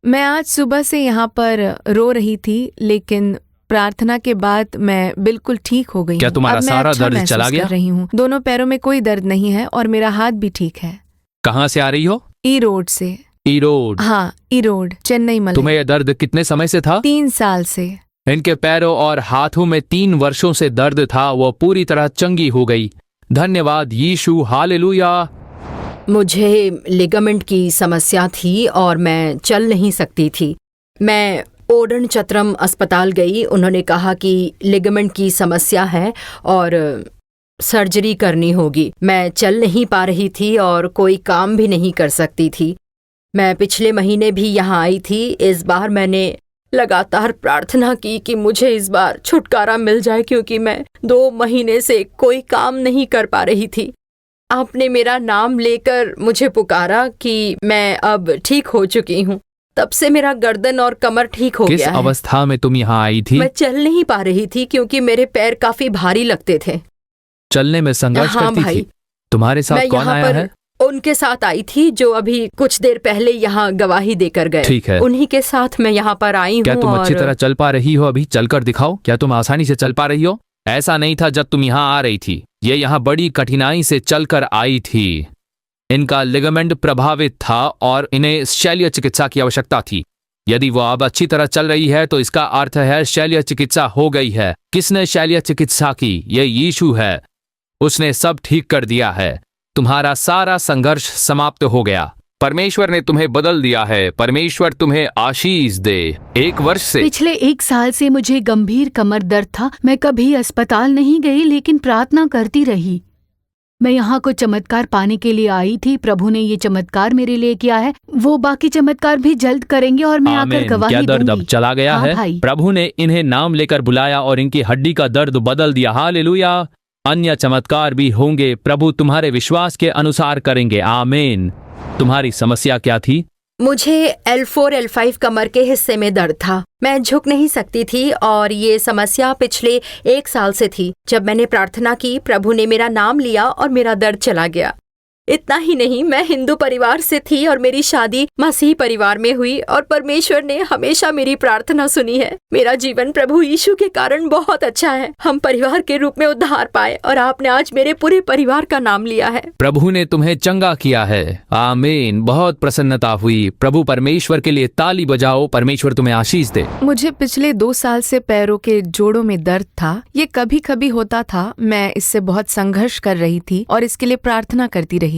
मैं आज सुबह से यहाँ पर रो रही थी, लेकिन प्रार्थना के बाद मैं बिल्कुल ठीक हो गई क्या हूँ। तुम्हारा अब मैं सारा अच्छा दर्द महसूस चला गया? कर रही हूँ। दोनों पैरों में कोई दर्द नहीं है और मेरा हाथ भी ठीक है। कहाँ से आ रही हो? ई रोड से। ई रोड? हाँ, ई रोड, चेन्नई मलई। तुम्हें यह दर्द कितने समय से था? 3 साल से। इनके पैरों और हाथों में 3 वर्षों से दर्द था, वो पूरी तरह चंगी हो गई। धन्यवाद यीशु, हालेलुया। मुझे लिगामेंट की समस्या थी और मैं चल नहीं सकती थी। मैं ओडन चत्रम अस्पताल गई। उन्होंने कहा कि लिगामेंट की समस्या है और सर्जरी करनी होगी। मैं चल नहीं पा रही थी और कोई काम भी नहीं कर सकती थी। मैं पिछले महीने भी यहाँ आई थी। इस बार मैंने लगातार प्रार्थना की कि मुझे इस बार छुटकारा मिल जाए, क्योंकि मैं 2 महीने से कोई काम नहीं कर पा रही थी। आपने मेरा नाम लेकर मुझे पुकारा कि मैं अब ठीक हो चुकी हूँ। तब से मेरा गर्दन और कमर ठीक हो गया है। किस अवस्था में तुम यहाँ आई थी? मैं चल नहीं पा रही थी क्योंकि मेरे पैर काफी भारी लगते थे। चलने में संघर्ष हाँ करती भाई। थी। तुम्हारे साथ मैं कौन यहाँ आया पर है? उनके साथ आई थी जो अभी कुछ देर पहले यहाँ गवाही देकर गए। ठीक है। उन्हीं के साथ मैं यहाँ पर आई हूँ। क्या तुम अच्छी तरह चल पा रही हो? अभी चलकर दिखाओ। क्या तुम आसानी से चल पा रही हो? ऐसा नहीं था जब तुम यहाँ आ रही थी। ये यहाँ बड़ी कठिनाई से चलकर आई थी। इनका लिगामेंट प्रभावित था और इन्हें शल्य चिकित्सा की आवश्यकता थी। यदि वो अब अच्छी तरह चल रही है तो इसका अर्थ है शल्य चिकित्सा हो गई है। किसने शल्य चिकित्सा की? ये यीशु है। उसने सब ठीक कर दिया है। तुम्हारा सारा संघर्ष समाप्त हो गया। परमेश्वर ने तुम्हें बदल दिया है। परमेश्वर तुम्हें आशीष दे। 1 वर्ष से पिछले 1 साल से मुझे गंभीर कमर दर्द था। मैं कभी अस्पताल नहीं गई, लेकिन प्रार्थना करती रही। मैं यहाँ को चमत्कार पाने के लिए आई थी। प्रभु ने ये चमत्कार मेरे लिए किया है। वो बाकी चमत्कार भी जल्द करेंगे और मैं आकर गवाही क्या दर्द दूंगी। अब चला गया हाँ है? भाई। प्रभु ने इन्हें नाम लेकर बुलाया और इनकी हड्डी का दर्द बदल दिया। हालेलुया। अन्य चमत्कार भी होंगे। प्रभु तुम्हारे विश्वास के अनुसार करेंगे। आमीन। तुम्हारी समस्या क्या थी? मुझे L4 L5 कमर के हिस्से में दर्द था। मैं झुक नहीं सकती थी और ये समस्या पिछले 1 साल से थी। जब मैंने प्रार्थना की, प्रभु ने मेरा नाम लिया और मेरा दर्द चला गया। इतना ही नहीं, मैं हिंदू परिवार से थी और मेरी शादी मसीही परिवार में हुई और परमेश्वर ने हमेशा मेरी प्रार्थना सुनी है। मेरा जीवन प्रभु यीशु के कारण बहुत अच्छा है। हम परिवार के रूप में उद्धार पाए और आपने आज मेरे पूरे परिवार का नाम लिया है। प्रभु ने तुम्हें चंगा किया है। आमीन। बहुत प्रसन्नता हुई। प्रभु परमेश्वर के लिए ताली बजाओ। परमेश्वर तुम्हें आशीष दे। मुझे पिछले 2 साल से पैरों के जोड़ों में दर्द था। ये कभी कभी होता था। मैं इससे बहुत संघर्ष कर रही थी और इसके लिए प्रार्थना करती रही।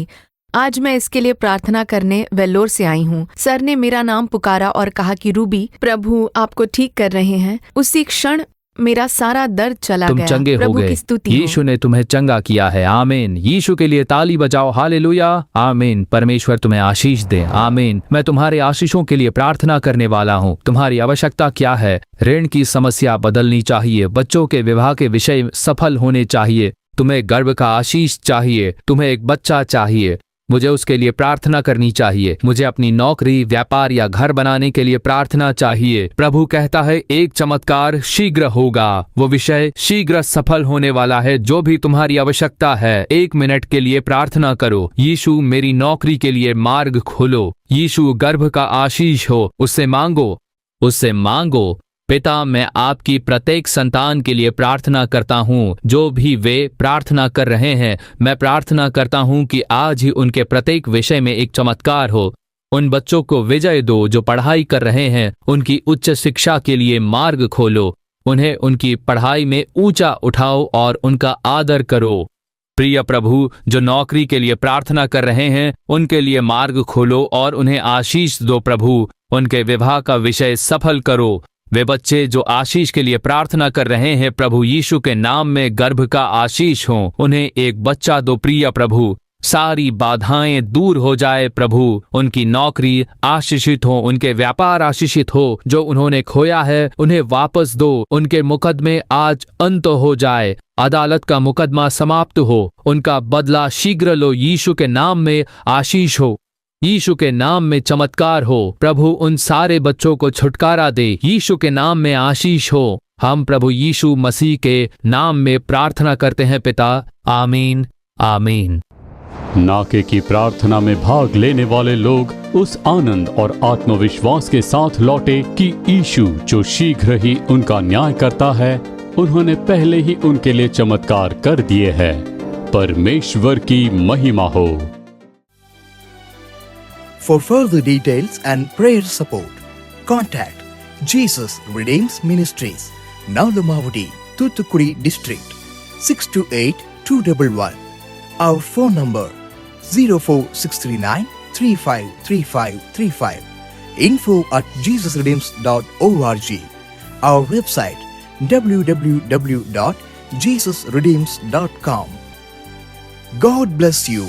आज मैं इसके लिए प्रार्थना करने वेल्लोर से आई हूँ। सर ने मेरा नाम पुकारा और कहा कि रूबी, प्रभु आपको ठीक कर रहे हैं। उसी क्षण मेरा सारा दर्द चला तुम गया। चंगे हो प्रभु गए। की स्तुति हो। यीशु ने तुम्हें चंगा किया है। आमीन। यीशु के लिए ताली बजाओ। हालेलुया। आमीन। परमेश्वर तुम्हें आशीष दे। आमीन। मैं तुम्हारे आशीषों के लिए प्रार्थना करने वाला हूँ। तुम्हारी आवश्यकता क्या है? ऋण की समस्या बदलनी चाहिए। बच्चों के विवाह के विषय सफल होने चाहिए। तुम्हें गर्भ का आशीष चाहिए। तुम्हें एक बच्चा चाहिए। मुझे उसके लिए प्रार्थना करनी चाहिए। मुझे अपनी नौकरी, व्यापार या घर बनाने के लिए प्रार्थना चाहिए। प्रभु कहता है एक चमत्कार शीघ्र होगा। वो विषय शीघ्र सफल होने वाला है। जो भी तुम्हारी आवश्यकता है, 1 मिनट के लिए प्रार्थना करो। यीशु मेरी नौकरी के लिए मार्ग खोलो। यीशु गर्भ का आशीष हो। उससे मांगो। उससे मांगो। पिता, मैं आपकी प्रत्येक संतान के लिए प्रार्थना करता हूँ। जो भी वे प्रार्थना कर रहे हैं, मैं प्रार्थना करता हूँ कि आज ही उनके प्रत्येक विषय में एक चमत्कार हो। उन बच्चों को विजय दो जो पढ़ाई कर रहे हैं। उनकी उच्च शिक्षा के लिए मार्ग खोलो। उन्हें उनकी पढ़ाई में ऊंचा उठाओ और उनका आदर करो। प्रिय प्रभु, जो नौकरी के लिए प्रार्थना कर रहे हैं, उनके लिए मार्ग खोलो और उन्हें आशीष दो। प्रभु, उनके विवाह का विषय सफल करो। वे बच्चे जो आशीष के लिए प्रार्थना कर रहे हैं, प्रभु यीशु के नाम में गर्भ का आशीष हो। उन्हें एक बच्चा दो। प्रिय प्रभु, सारी बाधाएं दूर हो जाए। प्रभु, उनकी नौकरी आशीषित हो। उनके व्यापार आशीषित हो। जो उन्होंने खोया है उन्हें वापस दो। उनके मुकदमे आज अंत हो जाए। अदालत का मुकदमा समाप्त हो। उनका बदला शीघ्र लो। यीशु के नाम में आशीष हो। यीशु के नाम में चमत्कार हो। प्रभु, उन सारे बच्चों को छुटकारा दे। यीशु के नाम में आशीष हो। हम प्रभु यीशु मसीह के नाम में प्रार्थना करते हैं पिता। आमीन। आमीन। नाके की प्रार्थना में भाग लेने वाले लोग उस आनंद और आत्मविश्वास के साथ लौटे कि यीशु जो शीघ्र ही उनका न्याय करता है, उन्होंने पहले ही उनके लिए चमत्कार कर दिए हैं। परमेश्वर की महिमा हो। For further details and prayer support, contact Jesus Redeems Ministries, Nalumavudi, Thoothukudi District, 628-211. Our phone number 04639 353535. info@jesusredeems.org. Our website www.jesusredeems.com. God bless you.